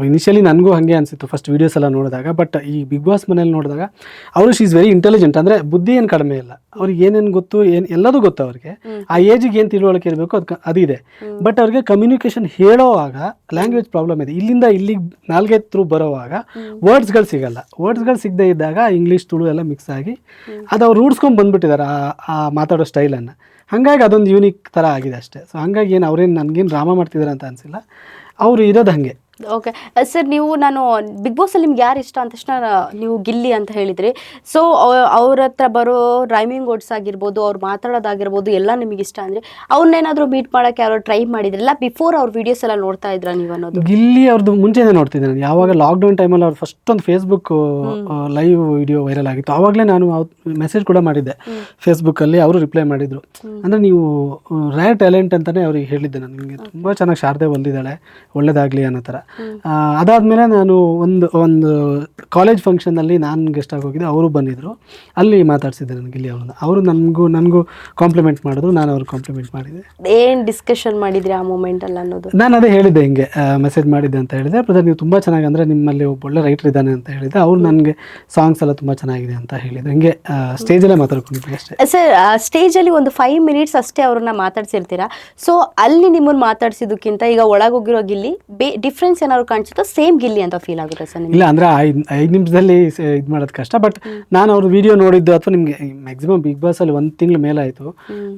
ಇನಿಷಿಯಲಿ ನನಗೂ ಹಾಗೆ ಅನಿಸಿತ್ತು ಫಸ್ಟ್ ವೀಡಿಯೋಸ್ ಎಲ್ಲ ನೋಡಿದಾಗ. ಬಟ್ ಈ ಬಿಗ್ ಬಾಸ್ ಮನೇಲಿ ನೋಡಿದಾಗ ಅವರು ಶಿ ಈಸ್ ವೆರಿ ಇಂಟೆಲಿಜೆಂಟ್. ಅಂದರೆ ಬುದ್ಧಿ ಏನು ಕಡಿಮೆ ಇಲ್ಲ, ಅವ್ರಿಗೆ ಏನೇನು ಗೊತ್ತು, ಎಲ್ಲದೂ ಗೊತ್ತು ಅವ್ರಿಗೆ. ಆ ಏಜಿಗೆ ಏನು ತಿಳುವಳಿಕೆ ಇರಬೇಕು ಅದಿದೆ. ಬಟ್ ಅವ್ರಿಗೆ ಕಮ್ಯುನಿಕೇಶನ್ ಹೇಳೋವಾಗ ಲ್ಯಾಂಗ್ವೇಜ್ ಪ್ರಾಬ್ಲಮ್ ಇದೆ. ಇಲ್ಲಿಂದ ಇಲ್ಲಿಗೆ ನಾಲ್ಗೆ ಥ್ರೂ ಬರೋವಾಗ ವರ್ಡ್ಸ್ಗಳು ಸಿಗಲ್ಲ. ವರ್ಡ್ಸ್ಗಳು ಸಿಗದೆ ಇದ್ದಾಗ ಇಂಗ್ಲೀಷ್ ತುಳು ಎಲ್ಲ ಮಿಕ್ಸ್ ಆಗಿ ಅದು ಅವ್ರು ರೂಢಿಸ್ಕೊಂಡು ಬಂದ್ಬಿಟ್ಟಿದ್ದಾರೆ ಆ ಮಾತಾಡೋ ಸ್ಟೈಲನ್ನು. ಹಾಗಾಗಿ ಅದೊಂದು ಯೂನಿಕ್ ಥರ ಆಗಿದೆ ಅಷ್ಟೇ. ಸೊ ಹಾಗಾಗಿ ಅವ್ರೇನು ನನಗೇನು ಡ್ರಾಮಾ ಮಾಡ್ತಿದ್ದಾರೆ ಅಂತ ಅನಿಸಿಲ್ಲ, ಅವರು ಇರೋದು ಹಾಗೆ. ಓಕೆ ಸರ್, ನಾನು ಬಿಗ್ ಬಾಸ್ ಅಲ್ಲಿ ನಿಮ್ಗೆ ಯಾರು ಇಷ್ಟ ಅಂತ ತಕ್ಷಣ ನೀವು ಗಿಲ್ಲಿ ಅಂತ ಹೇಳಿದ್ರಿ. ಸೊ ಅವ್ರ ಹತ್ರ ಬರೋ ರೈಮಿಂಗ್ ವರ್ಡ್ಸ್ ಆಗಿರ್ಬೋದು, ಅವ್ರು ಮಾತಾಡೋದಾಗಿರ್ಬೋದು ಎಲ್ಲ ನಿಮಗೆ ಇಷ್ಟ ಅಂದರೆ ಅವ್ರನ್ನೇನಾದರೂ ಮೀಟ್ ಮಾಡೋಕ್ಕೆ ಯಾರೋ ಟ್ರೈ ಮಾಡಿದ್ರಲ್ಲ ಬಿಫೋರ್ ಅವ್ರ ವಿಡಿಯೋಸ್ ಎಲ್ಲ ನೋಡ್ತಾ ಇದ್ರ ನೀವು ಅನ್ನೋದು? ಗಿಲ್ಲಿ ಅವ್ರದ್ದು ಮುಂಚೆನೇ ನೋಡ್ತಿದ್ದೆ ನಾನು. ಯಾವಾಗ ಲಾಕ್ಡೌನ್ ಟೈಮಲ್ಲಿ ಅವ್ರು ಫಸ್ಟ್ ಒಂದು ಫೇಸ್ಬುಕ್ ಲೈವ್ ವಿಡಿಯೋ ವೈರಲ್ ಆಗಿತ್ತು, ಆವಾಗಲೇ ನಾನು ಮೆಸೇಜ್ ಕೂಡ ಮಾಡಿದ್ದೆ ಫೇಸ್ಬುಕ್ಕಲ್ಲಿ. ಅವರು ರಿಪ್ಲೈ ಮಾಡಿದರು. ಅಂದರೆ ನೀವು ರೇರ್ ಟ್ಯಾಲೆಂಟ್ ಅಂತಲೇ ಅವ್ರಿಗೆ ಹೇಳಿದ್ದೆ ನಾನು, ನಿಮಗೆ ತುಂಬ ಚೆನ್ನಾಗಿ ಶಾರದೆ ಬಂದಿದ್ದಾಳೆ, ಒಳ್ಳೇದಾಗಲಿ ಅನ್ನೋ ಥರ. ಅದಾದಮೇಲೆ ನಾನು ಒಂದು ಕಾಲೇಜ್ ಫಂಕ್ಷನಲ್ಲಿ ನಾನು ಗೆಸ್ಟ್ ಆಗಿ ಹೋಗಿದ್ದೆ, ಅವರು ಬಂದಿದ್ದರು. ಅಲ್ಲಿ ಮಾತಾಡ್ಸಿದ್ದೆ ನಾನು ಗಿಲ್ಲಿ ಅವ್ರನ್ನ. ಅವರು ನನಗೂ ಕಾಂಪ್ಲಿಮೆಂಟ್ ಮಾಡಿದ್ರು, ನಾನು ಅವ್ರಿಗೆ ಕಾಂಪ್ಲಿಮೆಂಟ್ ಮಾಡಿದ್ದೆ. ಏನು ಡಿಸ್ಕಷನ್ ಮಾಡಿದ್ರಿ ಆ ಮೂಮೆಂಟಲ್ಲಿ ಅನ್ನೋದು? ನಾನು ಅದೇ ಹೇಳಿದ್ದೆ, ಹಿಂಗೆ ಮೆಸೇಜ್ ಮಾಡಿದ್ದೆ ಅಂತ ಹೇಳಿದೆ. ಬ್ರದರ್ ನೀವು ತುಂಬ ಚೆನ್ನಾಗಿ, ಅಂದರೆ ನಿಮ್ಮಲ್ಲಿ ಒಬ್ಬ ಒಳ್ಳೆ ರೈಟರ್ ಇದ್ದಾನೆ ಅಂತ ಹೇಳಿದ್ದೆ. ಅವ್ರು ನನಗೆ ಸಾಂಗ್ಸ್ ಎಲ್ಲ ತುಂಬ ಚೆನ್ನಾಗಿದೆ ಅಂತ ಹೇಳಿದ್ರು. ಹಿಂಗೆ ಸ್ಟೇಜಲ್ಲೇ ಮಾತಾಡ್ಕೊಂಡಿದ್ವಿ ಅಷ್ಟೇ. ಸರ್, ಸ್ಟೇಜಲ್ಲಿ ಒಂದು 5 minutes ಅಷ್ಟೇ ಅವ್ರನ್ನ ಮಾತಾಡ್ಸಿರ್ತೀರಾ. ಸೊ ಅಲ್ಲಿ ನಿಮ್ಮನ್ನು ಮಾತಾಡ್ಸಿದ್ದಕ್ಕಿಂತ ಈಗ ಒಳಗೋಗಿರೋ ಗಿಲ್ಲಿ ಡಿಫ್ರೆನ್ಸ್ ಏನಾದ್ರು ಕಾಣಿಸುತ್ತಾ, ಸೇಮ್ ಗಿಲ್ಲಿ ಅಂತ ಫೀಲ್ ಆಗುತ್ತೆ ಸರ್? ಇಲ್ಲ, ಅಂದರೆ 5 ನಿಮಿಷದಲ್ಲಿ ಇದು ಮಾಡೋದು ಕಷ್ಟ. ಬಟ್ ನಾನು ಅವ್ರ ವಿಡಿಯೋ ನೋಡಿದ್ದು, ಅಥವಾ ನಿಮಗೆ ಮ್ಯಾಕ್ಸಿಮಮ್ ಬಿಗ್ ಬಾಸಲ್ಲಿ 1 ತಿಂಗಳು ಮೇಲಾಯಿತು,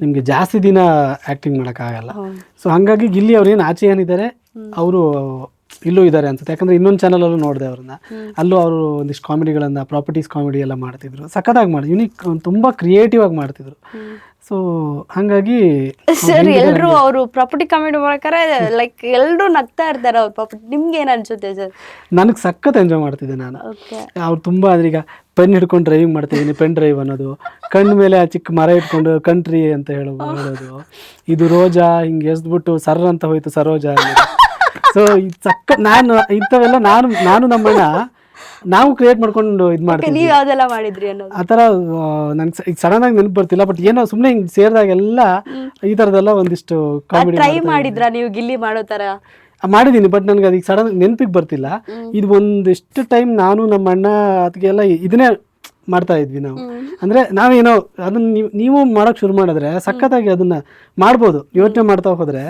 ನಿಮಗೆ ಜಾಸ್ತಿ ದಿನ ಆ್ಯಕ್ಟಿಂಗ್ ಮಾಡೋಕ್ಕಾಗಲ್ಲ. ಸೊ ಹಾಗಾಗಿ ಗಿಲ್ಲಿ ಅವ್ರು ಏನು ಆಚೆ ಏನಿದ್ದಾರೆ ಅವರು ಇಲ್ಲೂ ಇದ್ದಾರೆ ಅನ್ಸುತ್ತೆ. ಯಾಕಂದರೆ ಇನ್ನೊಂದು ಚಾನಲಲ್ಲೂ ನೋಡಿದೆ ಅವ್ರನ್ನ, ಅಲ್ಲೂ ಅವರು ಒಂದಿಷ್ಟು ಕಾಮಿಡಿಗಳನ್ನು, ಪ್ರಾಪರ್ಟೀಸ್ ಕಾಮಿಡಿ ಎಲ್ಲ ಮಾಡ್ತಿದ್ರು, ಸಖತ್ತಾಗಿ ಮಾಡಿ, ಯೂನಿಕ್, ತುಂಬ ಕ್ರಿಯೇಟಿವ್ ಆಗಿ ಮಾಡ್ತಿದ್ರು. ಸೊ ಹಾಗಾಗಿ ಸರ್, ಎಲ್ಲರೂ ಅವರು ಪ್ರಾಪರ್ಟಿ ಕಾಮಿಡಿ ಮಾಡ್ತಾರೆ, ಲೈಕ್ ಎಲ್ಲರೂ ನಗ್ತಾ ಇರ್ತಾರೆ ಅವ್ರ ಪ್ರಾಪರ್ಟಿ. ನಿಮ್ಗೆ ಏನು ಅನ್ಸುತ್ತೆ ಸರ್? ನನಗೆ ಸಖತ್ ಎಂಜಾಯ್ ಮಾಡ್ತಿದ್ದೆ ನಾನು. ಅವ್ರು ತುಂಬ, ಅಂದ್ರೆ ಈಗ ಪೆನ್ ಹಿಡ್ಕೊಂಡು ಡ್ರೈವಿಂಗ್ ಮಾಡ್ತಿದ್ದೀನಿ, ಪೆನ್ ಡ್ರೈವ್ ಅನ್ನೋದು, ಕಣ್ಣು ಮೇಲೆ ಆ ಚಿಕ್ಕ ಮರ ಇಟ್ಕೊಂಡು ಕಂಟ್ರಿ ಅಂತ ಹೇಳೋದು, ಇದು ರೋಜಾ ಹಿಂಗೆ ಎಸ್ಬಿಟ್ಟು ಸರ್ ಅಂತ ಹೋಯ್ತು ಸರೋಜಾ ಅನ್ನೋದು. ಸೊ ಇದು ಸಖತ್, ಇಂಥವೆಲ್ಲ ನಾನು ನಮ್ಮಣ್ಣ ನಾವು ಕ್ರಿಯೇಟ್ ಮಾಡ್ಕೊಂಡು ಇದು ಮಾಡ್ತೀವಿ. ನೀವು ಯಾವ್ದೆಲ್ಲ ಮಾಡಿದ್ರಿ ಅನ್ನೋದು ಆ ಥರ ನನಗೆ ಈಗ ಸಡನ್ ಆಗಿ ನೆನಪು ಬರ್ತಿಲ್ಲ. ಬಟ್ ಏನೋ ಸುಮ್ಮನೆ ಹಿಂಗೆ ಸೇರಿದಾಗೆಲ್ಲ ಈ ಥರದ್ದೆಲ್ಲ ಒಂದಿಷ್ಟು ಕಾಮಿಡಿ ಟ್ರೈ ಮಾಡಿದ್ರಾ ನೀವು ಗಿಲ್ಲಿ ಮಾಡೋ ಥರ? ಮಾಡಿದ್ದೀನಿ, ಬಟ್ ನನಗೆ ಅದಕ್ಕೆ ಸಡನ್ ನೆನಪಿಗೆ ಬರ್ತಿಲ್ಲ. ಇದು ಒಂದಿಷ್ಟು ಟೈಮ್ ನಾನು ನಮ್ಮ ಅಣ್ಣ ಅದಕ್ಕೆಲ್ಲ ಇದನ್ನೇ ಮಾಡ್ತಾ ಇದ್ವಿ ನಾವು. ಅಂದರೆ ನಾವೇನೋ ಅದನ್ನ ನೀವು ಮಾಡೋಕೆ ಶುರು ಮಾಡಿದ್ರೆ ಸಖತ್ತಾಗಿ ಅದನ್ನ ಮಾಡ್ಬೋದು. ಯೋಚನೆ ಮಾಡ್ತಾ ಹೋದರೆ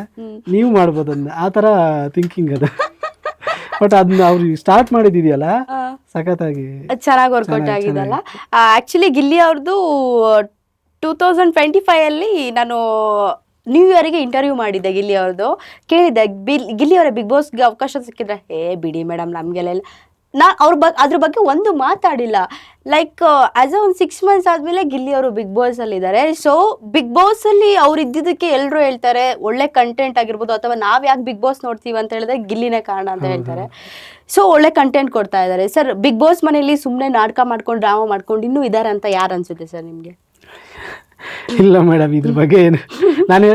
ನೀವು ಮಾಡ್ಬೋದು ಅದನ್ನ, ಆ ಥರ ಥಿಂಕಿಂಗ್ ಅದು. ಬಟ್ ಅದನ್ನ ಅವ್ರಿಗೆ ಸ್ಟಾರ್ಟ್ ಮಾಡಿದಿದೆಯಲ್ಲ, ಸಖತ್ತಾಗಿ ಚೆನ್ನಾಗಿ ವರ್ಕೌಟ್ ಆಗಿದೆಲ್ಲ. ಆ್ಯಕ್ಚುಲಿ ಗಿಲ್ಲಿ ಅವ್ರದ್ದು 2025 ಅಲ್ಲಿ ನಾನು ನ್ಯೂ ಇಯರ್ಗೆ ಇಂಟರ್ವ್ಯೂ ಮಾಡಿದ್ದೆ ಗಿಲ್ಲಿ ಅವ್ರದ್ದು. ಕೇಳಿದ್ದೆ, ಗಿಲ್ಲಿ ಅವರ ಬಿಗ್ ಬಾಸ್ಗೆ ಅವಕಾಶ ಸಿಕ್ಕಿದ್ರೆ, ಬಿಡಿ ಮೇಡಮ್ ನಮಗೆಲ್ಲ ಅದ್ರ ಬಗ್ಗೆ ಒಂದು ಮಾತಾಡಿಲ್ಲ. ಲೈಕ್ ಆಸ್ ಒಂದು 6 months ಆದಮೇಲೆ ಗಿಲ್ಲಿ ಅವರು ಬಿಗ್ ಬಾಸಲ್ಲಿ ಇದ್ದಾರೆ. ಸೊ ಬಿಗ್ ಬಾಸಲ್ಲಿ ಅವ್ರು ಇದ್ದಿದ್ದಕ್ಕೆ ಎಲ್ಲರೂ ಹೇಳ್ತಾರೆ ಒಳ್ಳೆ ಕಂಟೆಂಟ್ ಆಗಿರ್ಬೋದು, ಅಥವಾ ನಾವು ಯಾಕೆ ಬಿಗ್ ಬಾಸ್ ನೋಡ್ತೀವಿ ಅಂತ ಹೇಳಿದ್ರೆ ಗಿಲ್ಲಿನೇ ಕಾರಣ ಅಂತ ಹೇಳ್ತಾರೆ. ಸೊ ಒಳ್ಳೆ ಕಂಟೆಂಟ್ ಕೊಡ್ತಾ ಇದ್ದಾರೆ ಸರ್. ಬಿಗ್ ಬಾಸ್ ಮನೆಯಲ್ಲಿ ಸುಮ್ಮನೆ ನಾಟಕ ಮಾಡ್ಕೊಂಡು ಡ್ರಾಮಾ ಮಾಡ್ಕೊಂಡು ಇನ್ನೂ ಇದ್ದಾರೆ ಅಂತ ಯಾರು ಅನ್ಸುತ್ತೆ ಸರ್ ನಿಮಗೆ? ಇಲ್ಲ ಮೇಡಮ್, ಇದ್ರ ಬಗ್ಗೆ ಏನು ನಾನು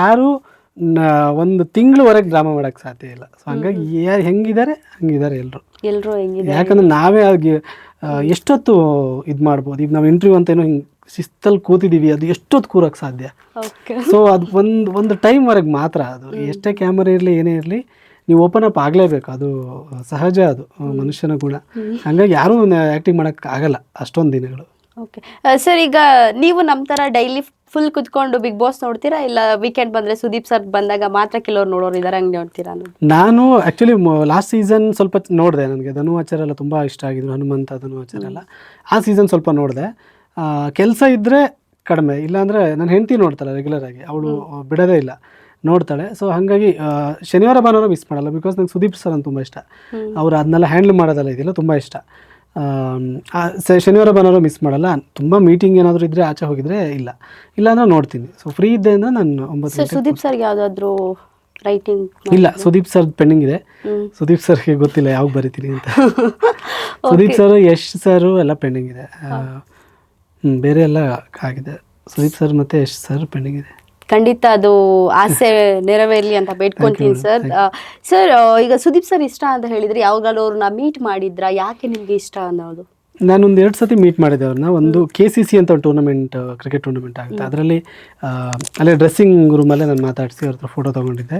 ಯಾರು 1 ತಿಂಗಳವರೆಗೆ ಡ್ರಾಮಾ ಮಾಡೋಕ್ಕೆ ಸಾಧ್ಯ ಇಲ್ಲ. ಸೊ ಹಂಗಾಗಿ ಹೆಂಗಿದ್ದಾರೆ ಹಂಗಿದ್ದಾರೆ ಎಲ್ಲರೂ ಹೆಂಗಿದ್ದಾರೆ. ಯಾಕಂದ್ರೆ ನಾವೇ ಆಗಿ ಎಷ್ಟೊತ್ತು ಇದು ಮಾಡ್ಬೋದು. ಈಗ ನಾವು ಇಂಟರ್ವ್ಯೂ ಅಂತ ಏನೋ ಹಿಂಗೆ ಶಿಸ್ತಲ್ಲಿ ಕೂತಿದ್ದೀವಿ, ಅದು ಎಷ್ಟೊತ್ತು ಕೂರಕ್ಕೆ ಸಾಧ್ಯ? ಸೊ ಅದು ಒಂದು ಟೈಮ್ವರೆಗೆ ಮಾತ್ರ. ಅದು ಎಷ್ಟೇ ಕ್ಯಾಮರಾ ಇರಲಿ ಏನೇ ಇರಲಿ, ನೀವು ಓಪನ್ ಅಪ್ ಆಗಲೇಬೇಕು. ಅದು ಸಹಜ, ಅದು ಮನುಷ್ಯನ ಗುಣ. ಹಂಗಾಗಿ ಯಾರೂ ಆ್ಯಕ್ಟಿಂಗ್ ಮಾಡೋಕ್ಕೆ ಆಗಲ್ಲ ಅಷ್ಟೊಂದು ದಿನಗಳು. ಓಕೆ ಸರ್, ಈಗ ನೀವು ನಮ್ಮ ಥರ ಡೈಲಿ ಫುಲ್ ಕುತ್ಕೊಂಡು ಬಿಗ್ ಬಾಸ್ ನೋಡ್ತೀರಾ, ಇಲ್ಲ ವೀಕೆಂಡ್ ಬಂದರೆ ಸುದೀಪ್ ಸರ್ ಬಂದಾಗ ಮಾತ್ರ ಕೆಲವ್ರು ನೋಡೋರು ಇದ್ದಾರೆ, ಹಂಗೆ ನೋಡ್ತೀರಾ ಅನ್ನೋದು? ನಾನು ಆ್ಯಕ್ಚುಲಿ ಲಾಸ್ಟ್ ಸೀಸನ್ ಸ್ವಲ್ಪ ನೋಡಿದೆ. ನನಗೆ ಧನು ಆಚಾರ್ ಎಲ್ಲ ತುಂಬ ಇಷ್ಟ ಆಗಿದ್ರು, ಹನುಮಂತ ಧನು ಆಚಾರ್ ಎಲ್ಲ. ಆ ಸೀಸನ್ ಸ್ವಲ್ಪ ನೋಡಿದೆ. ಕೆಲಸ ಇದ್ದರೆ ಕಡಿಮೆ, ಇಲ್ಲಾಂದರೆ ನನ್ನ ಹೆಂಡತಿ ನೋಡ್ತಾಳೆ ರೆಗ್ಯುಲರಾಗಿ, ಅವಳು ಬಿಡೋದೇ ಇಲ್ಲ, ನೋಡ್ತಾಳೆ. ಸೊ ಹಾಗಾಗಿ ಶನಿವಾರ ಭಾನುವಾರ ಮಿಸ್ ಮಾಡಲ್ಲ, ಬಿಕಾಸ್ ನಂಗೆ ಸುದೀಪ್ ಸರ್ ಅಂತ ತುಂಬ ಇಷ್ಟ. ಅವ್ರು ಅದನ್ನೆಲ್ಲ ಹ್ಯಾಂಡಲ್ ಮಾಡೋದೆಲ್ಲ ಇದೆಯಲ್ಲ ತುಂಬ ಇಷ್ಟ. ಶನಿವಾರ ಭಾನುವಾರ ಮಿಸ್ ಮಾಡಲ್ಲ. ತುಂಬ ಮೀಟಿಂಗ್ ಏನಾದರೂ ಇದ್ದರೆ ಆಚೆ ಹೋಗಿದ್ರೆ ಇಲ್ಲಾಂದ್ರೆ ನೋಡ್ತೀನಿ. ಸೊ ಫ್ರೀ ಇದ್ದೆ ಅಂದರೆ ನಾನು 9 ಸರ್ ಸುದೀಪ್ ಸರ್ಗೆ ಯಾವುದಾದ್ರೂ ರೈಟಿಂಗ್ ಇಲ್ಲ, ಸುದೀಪ್ ಸರ್ ಪೆಂಡಿಂಗ್ ಇದೆ. ಸುದೀಪ್ ಸರ್ಗೆ ಗೊತ್ತಿಲ್ಲ ಯಾವಾಗ ಬರಿತೀನಿ ಅಂತ. ಸುದೀಪ್ ಸರ್, ಯಶ್ ಸರ್ ಎಲ್ಲ ಪೆಂಡಿಂಗ್ ಇದೆ. ಬೇರೆ ಎಲ್ಲ ಆಗಿದೆ. ಸುದೀಪ್ ಸರ್ ಮತ್ತು ಯಶ್ ಸರ್ ಪೆಂಡಿಂಗ್ ಇದೆ. ಖಂಡಿತ ಅದು ಆಸೆ ನೆರವೇರಲಿ ಅಂತ ಬೇಡ್ಕೊಂತೀನಿ ಸರ್. ಸರ್, ಈಗ ಸುದೀಪ್ ಸರ್ ಇಷ್ಟ ಅಂತ ಹೇಳಿದ್ರೆ ಯಾವಾಗಲೂ ಅವ್ರನ್ನ ಮೀಟ್ ಮಾಡಿದ್ರಾ? ಯಾಕೆ ನಿಮ್ಗೆ ಇಷ್ಟ ಅನ್ನೋದು? ನಾನೊಂದು 2 ಸತಿ ಮೀಟ್ ಮಾಡಿದ್ದೆ ಅವ್ರನ್ನ. ಒಂದು KCC ಅಂತ ಒಂದು ಟೂರ್ನಮೆಂಟ್, ಕ್ರಿಕೆಟ್ ಟೂರ್ನಮೆಂಟ್ ಆಗುತ್ತೆ, ಅದರಲ್ಲಿ ಅಲ್ಲೇ ಡ್ರೆಸ್ಸಿಂಗ್ ರೂಮಲ್ಲೇ ನಾನು ಮಾತಾಡಿಸಿ ಅವ್ರ ಹತ್ರ ಫೋಟೋ ತೊಗೊಂಡಿದ್ದೆ.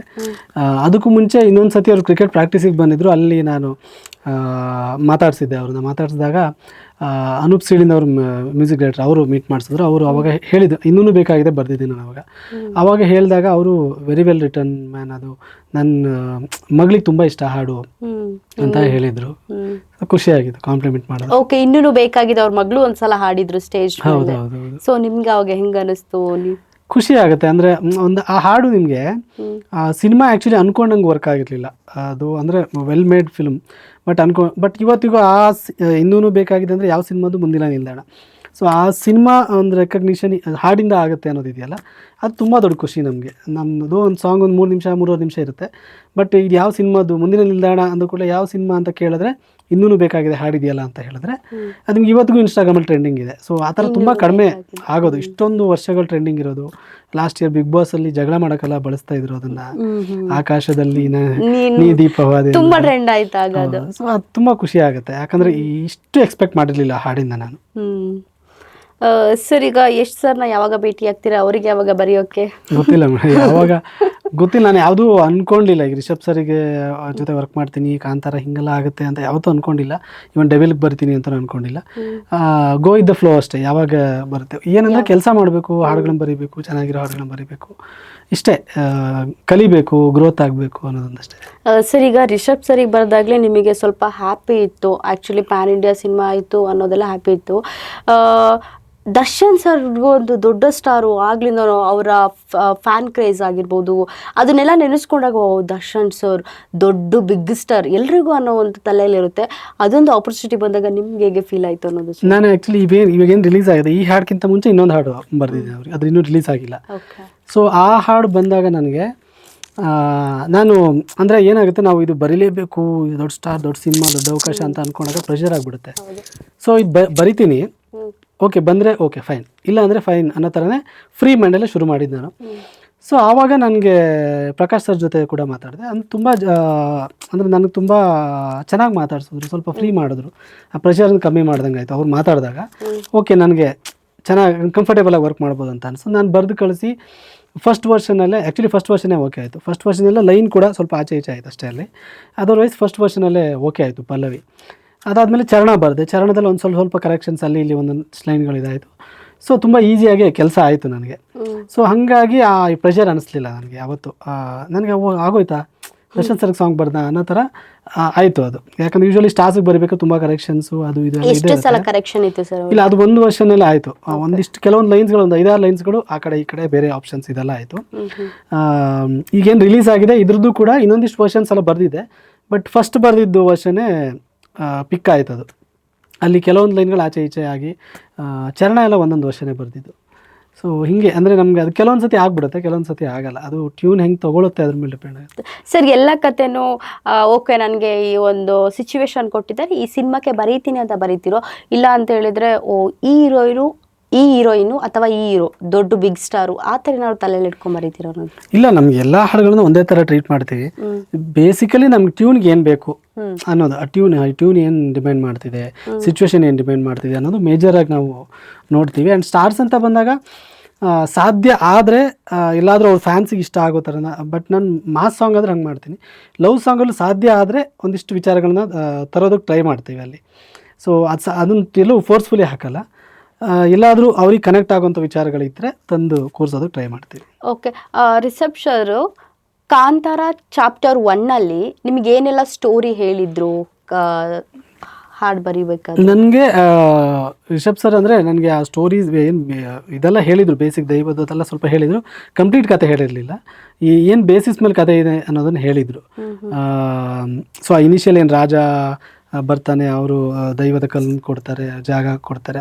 ಅದಕ್ಕೂ ಮುಂಚೆ ಇನ್ನೊಂದು ಸತಿ ಅವರು ಕ್ರಿಕೆಟ್ ಪ್ರಾಕ್ಟೀಸಿಗೆ ಬಂದಿದ್ದರು, ಅಲ್ಲಿ ನಾನು ಮಾತಾಡಿಸಿದ್ದೆ ಅವ್ರನ್ನ. ಮಾತಾಡಿಸಿದಾಗ ಅನೂಪ್ ಸೀಳಿಂದ ಅವರು ಮ್ಯೂಸಿಕ್ ಡೈರೆಕ್ಟರ್, ಅವರು ಮೀಟ್ ಮಾಡಿಸಿದ್ರು. ಅವರು ಅವಾಗ ಹೇಳಿದ್ರು ಇನ್ನೂ ಬೇಕಾಗಿದೆ ಬರ್ದಿದ್ದೀನಿ ನಾನು ಅವಾಗ ಹೇಳಿದಾಗ ಅವರು ವೆರಿ ವೆಲ್ ರಿಟರ್ನ್ ಮ್ಯಾನ್, ಅದು ನನ್ನ ಮಗಳಿಗೆ ತುಂಬ ಇಷ್ಟ ಹಾಡು ಅಂತ ಹೇಳಿದರು. ಖುಷಿಯಾಗಿತ್ತು ಕಾಂಪ್ಲಿಮೆಂಟ್ ಮಾಡೋದು. ಓಕೆ, ಇನ್ನೂ ಬೇಕಾಗಿದೆ, ಅವ್ರ ಮಗಳು ಒಂದ್ಸಲ ಹಾಡಿದ್ರು ಸ್ಟೇಜ್. ಹೌದು. ಸೊ ನಿಮ್ಗೆ ಅವಾಗ ಹೆಂಗ ಅನಿಸ್ತು? ಖುಷಿ ಆಗುತ್ತೆ. ಅಂದರೆ ಒಂದು ಆ ಹಾಡು ನಿಮಗೆ ಸಿನಿಮಾ ಆ್ಯಕ್ಚುಲಿ ಅನ್ಕೊಂಡಂಗೆ ವರ್ಕ್ ಆಗಿರಲಿಲ್ಲ. ಅದು ಅಂದರೆ ವೆಲ್ ಮೇಡ್ ಫಿಲ್ಮ್, ಬಟ್ ಇವತ್ತಿಗೂ ಇನ್ನೂ ಬೇಕಾಗಿದೆ ಅಂದರೆ ಯಾವ ಸಿನಿಮಾದು ಮುಂದಿನ ನಿಲ್ದಾಣ. ಸೊ ಆ ಸಿನಿಮಾ ಒಂದು ರೆಕಗ್ನಿಷನ್ ಹಾಡಿಂದ ಆಗುತ್ತೆ ಅನ್ನೋದಿದೆಯಲ್ಲ, ಅದು ತುಂಬ ದೊಡ್ಡ ಖುಷಿ ನಮಗೆ. ನಮ್ಮದು ಒಂದು ಸಾಂಗ್ ಒಂದು 3 ನಿಮಿಷ 3.5 ನಿಮಿಷ ಇರುತ್ತೆ, ಬಟ್ ಇದು ಯಾವ ಸಿನಿಮಾದು ಮುಂದಿನ ನಿಲ್ದಾಣ ಅಂದ ಕೂಡ ಯಾವ ಸಿನಿಮಾ ಅಂತ ಕೇಳಿದ್ರೆ ಇನ್ನೂ ಬೇಕಾಗಿದೆ ಹಾಡಿದೆಯಲ್ಲ ಅಂತ ಹೇಳಿದ್ರೆ ಅದು ನಿಮ್ಗೆ ಇವತ್ತಿಗೂ ಇನ್ಸ್ಟಾಗ್ರಾಮಲ್ಲಿ ಟ್ರೆಂಡಿಂಗ್ ಇದೆ. ಸೊ ಆ ಥರ ತುಂಬ ಕಡಿಮೆ ಆಗೋದು, ಇಷ್ಟೊಂದು ವರ್ಷಗಳು ಟ್ರೆಂಡಿಂಗ್ ಇರೋದು. ಲಾಸ್ಟ್ ಇಯರ್ ಬಿಗ್ ಬಾಸ್ ಅಲ್ಲಿ ಜಗಳ ಮಾಡೋಕ್ಕೆಲ್ಲ ಬಳಸ್ತಾ ಇದ್ರು ಅದನ್ನ, ಆಕಾಶದಲ್ಲಿ ನೀ ದೀಪವಾದಿ, ತುಂಬಾ ಟ್ರೆಂಡ್ ಆಯ್ತು. ಸೊ ಅದು ತುಂಬ ಖುಷಿ ಆಗುತ್ತೆ, ಯಾಕಂದ್ರೆ ಇಷ್ಟು ಎಕ್ಸ್ಪೆಕ್ಟ್ ಮಾಡಿರಲಿಲ್ಲ ಹಾಡಿಂದ ನಾನು. ಸರ್, ಈಗ ಯಶ್ ಸರ್ನ ಯಾವಾಗ ಭೇಟಿ ಆಗ್ತೀರಾ? ಅವ್ರಿಗೆ ಯಾವಾಗ ಬರೆಯೋಕೆ? ಗೊತ್ತಿಲ್ಲ ಮೇಡಮ್, ಯಾವಾಗ ಗೊತ್ತಿಲ್ಲ. ನಾನು ಯಾವುದೂ ಅನ್ಕೊಂಡಿಲ್ಲ. ಈಗ ರಿಷಬ್ ಸರಿಗೆ ಜೊತೆ ವರ್ಕ್ ಮಾಡ್ತೀನಿ, ಕಾಂತಾರ ಹಿಂಗೆಲ್ಲ ಆಗುತ್ತೆ ಅಂತ ಯಾವತ್ತೂ ಅನ್ಕೊಂಡಿಲ್ಲ. ಇವನ್ ಡೆವಿಲ್ಗೆ ಬರ್ತೀನಿ ಅಂತ ಅನ್ಕೊಂಡಿಲ್ಲ. ಗೋ ಇದ್ದ ಫ್ಲೋ ಅಷ್ಟೇ, ಯಾವಾಗ ಬರುತ್ತೆ ಏನಂದ್ರೆ ಕೆಲಸ ಮಾಡಬೇಕು, ಹಾಡುಗಳನ್ನ ಬರೀಬೇಕು, ಚೆನ್ನಾಗಿರೋ ಹಾಡುಗಳನ್ನ ಬರೀಬೇಕು, ಇಷ್ಟೇ. ಕಲಿಬೇಕು, ಗ್ರೋತ್ ಆಗಬೇಕು ಅನ್ನೋದೊಂದಷ್ಟೇ. ಸರ್, ಈಗ ರಿಷಬ್ ಸರಿಗೆ ಬರೆದಾಗಲೇ ನಿಮಗೆ ಸ್ವಲ್ಪ ಹ್ಯಾಪಿ ಇತ್ತು, ಆ್ಯಕ್ಚುಲಿ ಪ್ಯಾನ್ ಇಂಡಿಯಾ ಸಿನಿಮಾ ಆಯಿತು ಅನ್ನೋದೆಲ್ಲ ಹ್ಯಾಪಿ ಇತ್ತು. ದರ್ಶನ್ ಸರ್ಗೂ ಒಂದು ದೊಡ್ಡ ಸ್ಟಾರು, ಆಗ್ಲಿಂದ ಅವರ ಫ್ಯಾನ್ ಕ್ರೇಜ್ ಆಗಿರ್ಬೋದು, ಅದನ್ನೆಲ್ಲ ನೆನೆಸ್ಕೊಂಡಾಗ ದರ್ಶನ್ ಸರ್ ದೊಡ್ಡ ಬಿಗ್ ಸ್ಟಾರ್ ಎಲ್ರಿಗೂ ಅನ್ನೋ ಒಂದು ತಲೆಯಲ್ಲಿರುತ್ತೆ. ಅದೊಂದು ಆಪರ್ಚುನಿಟಿ ಬಂದಾಗ ನಿಮ್ಗೆ ಹೇಗೆ ಫೀಲ್ ಆಯಿತು ಅನ್ನೋದು? ನಾನು ಆ್ಯಕ್ಚುಲಿ ಇವಾಗೇನು ರಿಲೀಸ್ ಆಗಿದೆ, ಈ ಹಾಡ್ಕಿಂತ ಮುಂಚೆ ಇನ್ನೊಂದು ಹಾಡು ಬರೆದಿದ್ದೆ ಅವ್ರಿಗೆ, ಅದು ಇನ್ನೂ ರಿಲೀಸ್ ಆಗಿಲ್ಲ. ಸೊ ಆ ಹಾಡು ಬಂದಾಗ ನನಗೆ ನಾನು ಅಂದರೆ ಏನಾಗುತ್ತೆ, ನಾವು ಇದು ಬರೀಲೇಬೇಕು, ದೊಡ್ಡ ಸ್ಟಾರ್, ದೊಡ್ಡ ಸಿನಿಮಾ, ದೊಡ್ಡ ಅವಕಾಶ ಅಂತ ಅಂದ್ಕೊಂಡಾಗ ಪ್ರೆಷರ್ ಆಗಿಬಿಡುತ್ತೆ. ಸೊ ಇದು ಬರಿತೀನಿ, ಓಕೆ ಬಂದರೆ ಓಕೆ ಫೈನ್, ಇಲ್ಲ ಅಂದರೆ ಫೈನ್ ಅನ್ನೋ ಥರನೇ ಫ್ರೀ ಮೈಂಡಲ್ಲೇ ಶುರು ಮಾಡಿದ್ದು ನಾನು. ಸೊ ಆವಾಗ ನನಗೆ ಪ್ರಕಾಶ್ ಸರ್ ಜೊತೆ ಕೂಡ ಮಾತಾಡಿದೆ. ಅದು ತುಂಬ ಅಂದರೆ ನನಗೆ ತುಂಬ ಚೆನ್ನಾಗಿ ಮಾತಾಡ್ಸಿದ್ರು, ಸ್ವಲ್ಪ ಫ್ರೀ ಮಾಡಿದ್ರು, ಆ ಪ್ರೆಷರನ್ನು ಕಮ್ಮಿ ಮಾಡ್ದಂಗೆ ಆಯಿತು. ಅವ್ರು ಮಾತಾಡಿದಾಗ ಓಕೆ ನನಗೆ ಚೆನ್ನಾಗಿ ಕಂಫರ್ಟೇಬಲಾಗಿ ವರ್ಕ್ ಮಾಡ್ಬೋದು ಅಂತ ಅನಿಸ್ತು. ನಾನು ಬರೆದು ಕಳಿಸಿ ಫಸ್ಟ್ ವರ್ಷನಲ್ಲೇ, ಆ್ಯಕ್ಚುಲಿ ಫಸ್ಟ್ ವರ್ಷನೇ ಓಕೆ ಆಯಿತು. ಫಸ್ಟ್ ವರ್ಷನಲ್ಲೇ ಲೈನ್ ಕೂಡ ಸ್ವಲ್ಪ ಆಚೆ ಈಚೆ ಆಯಿತು ಅಷ್ಟೇ ಅಲ್ಲಿ, ಅದರ್ವೈಸ್ ಫಸ್ಟ್ ವರ್ಷನಲ್ಲೇ ಓಕೆ ಆಯಿತು ಪಲ್ಲವಿ. ಅದಾದಮೇಲೆ ಚರಣ ಬರೆದೆ. ಚರಣದಲ್ಲಿ ಒಂದು ಸ್ವಲ್ಪ ಕರೆಕ್ಷನ್ಸ್ ಅಲ್ಲಿ ಇಲ್ಲಿ ಒಂದೊಂದು ಲೈನ್ಗಳಿದಾಯಿತು. ಸೊ ತುಂಬ ಈಸಿಯಾಗಿ ಕೆಲಸ ಆಯಿತು ನನಗೆ. ಸೊ ಹಾಗಾಗಿ ಆ ಪ್ರೆಷರ್ ಅನ್ನಿಸ್ಲಿಲ್ಲ ನನಗೆ ಯಾವತ್ತು. ನನಗೆ ಆಗೋಯ್ತಾ ದರ್ಶನ್ ಸರ್ಗೆ ಸಾಂಗ್ ಬರ್ದ ಅನ್ನೋ ಥರ ಆಯಿತು ಅದು. ಯಾಕಂದ್ರೆ ಯೂಶ್ವಲಿ ಸ್ಟಾರ್ಸ್ಗೆ ಬರಬೇಕು, ತುಂಬ ಕರೆಕ್ಷನ್ಸು ಅದು ಇದು ಕರೆಕ್ಷನ್ ಇತ್ತು ಸರ್. ಇಲ್ಲ, ಅದು ಒಂದು ವರ್ಷನಲ್ಲೇ ಆಯಿತು. ಒಂದಿಷ್ಟು ಕೆಲವೊಂದು ಲೈನ್ಸ್ಗಳು, ಒಂದು 5-6 ಲೈನ್ಸ್ಗಳು ಆ ಕಡೆ ಈ ಕಡೆ ಬೇರೆ ಆಪ್ಷನ್ಸ್ ಇದೆಲ್ಲ ಆಯಿತು. ಈಗೇನು ರಿಲೀಸ್ ಆಗಿದೆ ಇದ್ರದ್ದು ಕೂಡ ಇನ್ನೊಂದಿಷ್ಟು ವರ್ಷನ್ಸ್ ಎಲ್ಲ ಬರೆದಿದೆ, ಬಟ್ ಫಸ್ಟ್ ಬರೆದಿದ್ದು ವರ್ಷನೇ ಪಿಕ್ ಆಯ್ತು ಅದು. ಅಲ್ಲಿ ಕೆಲವೊಂದು ಲೈನ್ಗಳು ಆಚೆ ಈಚೆ ಆಗಿ, ಚರಣ ಎಲ್ಲ ಒಂದೊಂದು ವರ್ಷನೇ ಬರೆದಿದ್ದು. ಸೊ ಹೀಗೆ ಅಂದರೆ ನಮಗೆ ಅದು ಕೆಲವೊಂದು ಸತಿ ಆಗ್ಬಿಡುತ್ತೆ, ಕೆಲವೊಂದು ಸತಿ ಆಗಲ್ಲ. ಅದು ಟ್ಯೂನ್ ಹೆಂಗೆ ತೊಗೊಳುತ್ತೆ ಅದ್ರ ಮೇಲೆ ಡಿಪೆಂಡ್ ಆಗುತ್ತೆ. ಸರ್, ಎಲ್ಲ ಕತೆನೂ ಓಕೆ, ನನಗೆ ಈ ಒಂದು ಸಿಚುವೇಶನ್ ಕೊಟ್ಟಿದ್ದಾರೆ, ಈ ಸಿನಿಮಾಕ್ಕೆ ಬರೀತೀನಿ ಅಂತ ಬರೀತಿರೋ, ಇಲ್ಲ ಅಂತ ಹೇಳಿದ್ರೆ ಈ ಹೀರೋಯಿನು ಅಥವಾ ಈ ಹೀರೋ ದೊಡ್ಡ ಬಿಗ್ ಸ್ಟಾರು ಆ ಥರ ನಾವು ತಲೆಯಲ್ಲಿ ಇಟ್ಕೊಂಡ್ ಬರೀತಿರೋ? ಇಲ್ಲ, ನಮ್ಗೆ ಎಲ್ಲ ಹಾಡುಗಳನ್ನು ಒಂದೇ ಥರ ಟ್ರೀಟ್ ಮಾಡ್ತೀವಿ. ಬೇಸಿಕಲಿ ನಮ್ಗೆ ಟ್ಯೂನ್ಗೆ ಏನು ಬೇಕು ಅನ್ನೋದು, ಆ ಟ್ಯೂನ್ ಏನು ಡಿಪೆಂಡ್ ಮಾಡ್ತಿದೆ, ಸಿಚುವೇಶನ್ ಏನು ಡಿಪೆಂಡ್ ಮಾಡ್ತಿದೆ ಅನ್ನೋದು ಮೇಜರಾಗಿ ನಾವು ನೋಡ್ತೀವಿ. ಆ್ಯಂಡ್ ಸ್ಟಾರ್ಸ್ ಅಂತ ಬಂದಾಗ ಸಾಧ್ಯ ಆದರೆ ಎಲ್ಲಾದರೂ ಅವ್ರ ಫ್ಯಾನ್ಸಿಗೆ ಇಷ್ಟ ಆಗೋ ಥರನ, ಬಟ್ ನಾನು ಮಾಸ್ ಸಾಂಗ್ ಆದರೆ ಹಂಗೆ ಮಾಡ್ತೀನಿ. ಲವ್ ಸಾಂಗಲ್ಲೂ ಸಾಧ್ಯ ಆದರೆ ಒಂದಿಷ್ಟು ವಿಚಾರಗಳನ್ನ ತರೋದಕ್ಕೆ ಟ್ರೈ ಮಾಡ್ತೀವಿ ಅಲ್ಲಿ. ಸೊ ಅದನ್ನು ಎಲ್ಲೂ ಫೋರ್ಸ್ಫುಲಿ ಹಾಕಲ್ಲ. ಎಲ್ಲಾದರೂ ಅವ್ರಿಗೆ ಕನೆಕ್ಟ್ ಆಗುವಂಥ ವಿಚಾರಗಳಿದ್ದರೆ ತಂದು ಕೂರಿಸೋದಕ್ಕೆ ಟ್ರೈ ಮಾಡ್ತೀವಿ. Okay, Rishab sir Kantara chapter 1 ನಿಮ್ಗೆ ಏನೆಲ್ಲ ಸ್ಟೋರಿ ಹೇಳಿದ್ರು ಹಾಡು ಬರಿಬೇಕಾದ್ರೆ? ನನಗೆ ರಿಷಬ್ ಸರ್ ಅಂದರೆ ನನಗೆ ಆ ಸ್ಟೋರೀಸ್ ಏನು ಇದೆಲ್ಲ ಹೇಳಿದರು, ಬೇಸಿಕ್ ದೈವದೆಲ್ಲ ಸ್ವಲ್ಪ ಹೇಳಿದರು, ಕಂಪ್ಲೀಟ್ ಕತೆ ಹೇಳಿರಲಿಲ್ಲ. ಏನು ಬೇಸಿಸ್ ಮೇಲೆ ಕತೆ ಇದೆ ಅನ್ನೋದನ್ನು ಹೇಳಿದರು. ಸೊ ಇನಿಷಿಯಲ್ ಏನು ರಾಜ ಬರ್ತಾನೆ, ಅವರು ದೈವದ ಕಲ್ಲು ಕೊಡ್ತಾರೆ, ಜಾಗ ಕೊಡ್ತಾರೆ,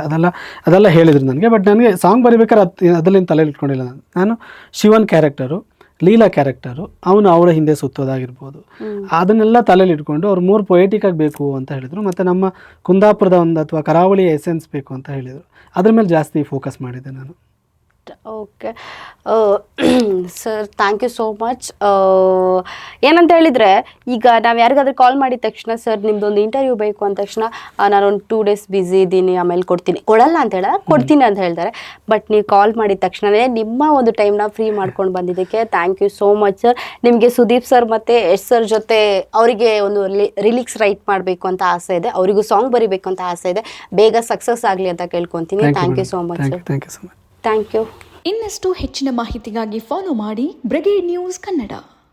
ಅದೆಲ್ಲ ಹೇಳಿದರು ನನಗೆ. ಬಟ್ ನನಗೆ ಸಾಂಗ್ ಬರಿಬೇಕಾದ್ರೆ ಅದರಲ್ಲಿ ತಲೆಯಲ್ಲಿ ಇಟ್ಕೊಂಡಿಲ್ಲ. ನಾನು ಶಿವನ್ ಕ್ಯಾರೆಕ್ಟರು, ಲೀಲಾ ಕ್ಯಾರೆಕ್ಟರು, ಅವರ ಹಿಂದೆ ಸುತ್ತೋದಾಗಿರ್ಬೋದು, ಅದನ್ನೆಲ್ಲ ತಲೆಯಲ್ಲಿ ಇಟ್ಕೊಂಡು ಅವ್ರು ಮೋರ್ ಪೊಯೆಟಿಕ್ ಆಗಬೇಕು ಅಂತ ಹೇಳಿದರು. ಮತ್ತು ನಮ್ಮ ಕುಂದಾಪುರದ ಒಂದು ಅಥವಾ ಕರಾವಳಿಯ ಎಸೆನ್ಸ್ ಬೇಕು ಅಂತ ಹೇಳಿದರು. ಅದ್ರ ಮೇಲೆ ಜಾಸ್ತಿ ಫೋಕಸ್ ಮಾಡಿದ್ದೆ ನಾನು. Okay sir, thank you so much. ಏನಂತ ಹೇಳಿದರೆ, ಈಗ ನಾವು ಯಾರಿಗಾದ್ರೂ ಕಾಲ್ ಮಾಡಿದ ತಕ್ಷಣ ಸರ್ ನಿಮ್ದೊಂದು ಇಂಟರ್ವ್ಯೂ ಬೇಕು ಅಂದ ತಕ್ಷಣ ನಾನೊಂದು 2 days ಬ್ಯುಸಿ ಇದ್ದೀನಿ, ಆಮೇಲೆ ಕೊಡಲ್ಲ ಅಂತ ಹೇಳಲ್ಲ, ಕೊಡ್ತೀನಿ ಅಂತ ಹೇಳ್ತಾರೆ. ಬಟ್ ನೀವು ಕಾಲ್ ಮಾಡಿದ ತಕ್ಷಣವೇ ನಿಮ್ಮ ಒಂದು ಟೈಮ್ನ ಫ್ರೀ ಮಾಡ್ಕೊಂಡು ಬಂದಿದ್ದಕ್ಕೆ thank you so much sir. ನಿಮಗೆ ಸುದೀಪ್ ಸರ್ ಮತ್ತು ಯಶ್ ಸರ್ ಜೊತೆ ಅವರಿಗೆ ಒಂದು ಲಿರಿಕ್ಸ್ ರೈಟ್ ಮಾಡಬೇಕು ಅಂತ ಆಸೆ ಇದೆ, ಅವರಿಗೂ ಸಾಂಗ್ ಬರಿಬೇಕು ಅಂತ ಆಸೆ ಇದೆ. ಬೇಗ ಸಕ್ಸಸ್ ಆಗಲಿ ಅಂತ ಕೇಳ್ಕೊತೀನಿ. Thank you so much sir. Thank you so much. Thank you. ಇನ್ನಷ್ಟು ಹೆಚ್ಚಿನ ಮಾಹಿತಿಗಾಗಿ ಫಾಲೋ ಮಾಡಿ ಬ್ರಿಗೇಡ್ ನ್ಯೂಸ್ ಕನ್ನಡ.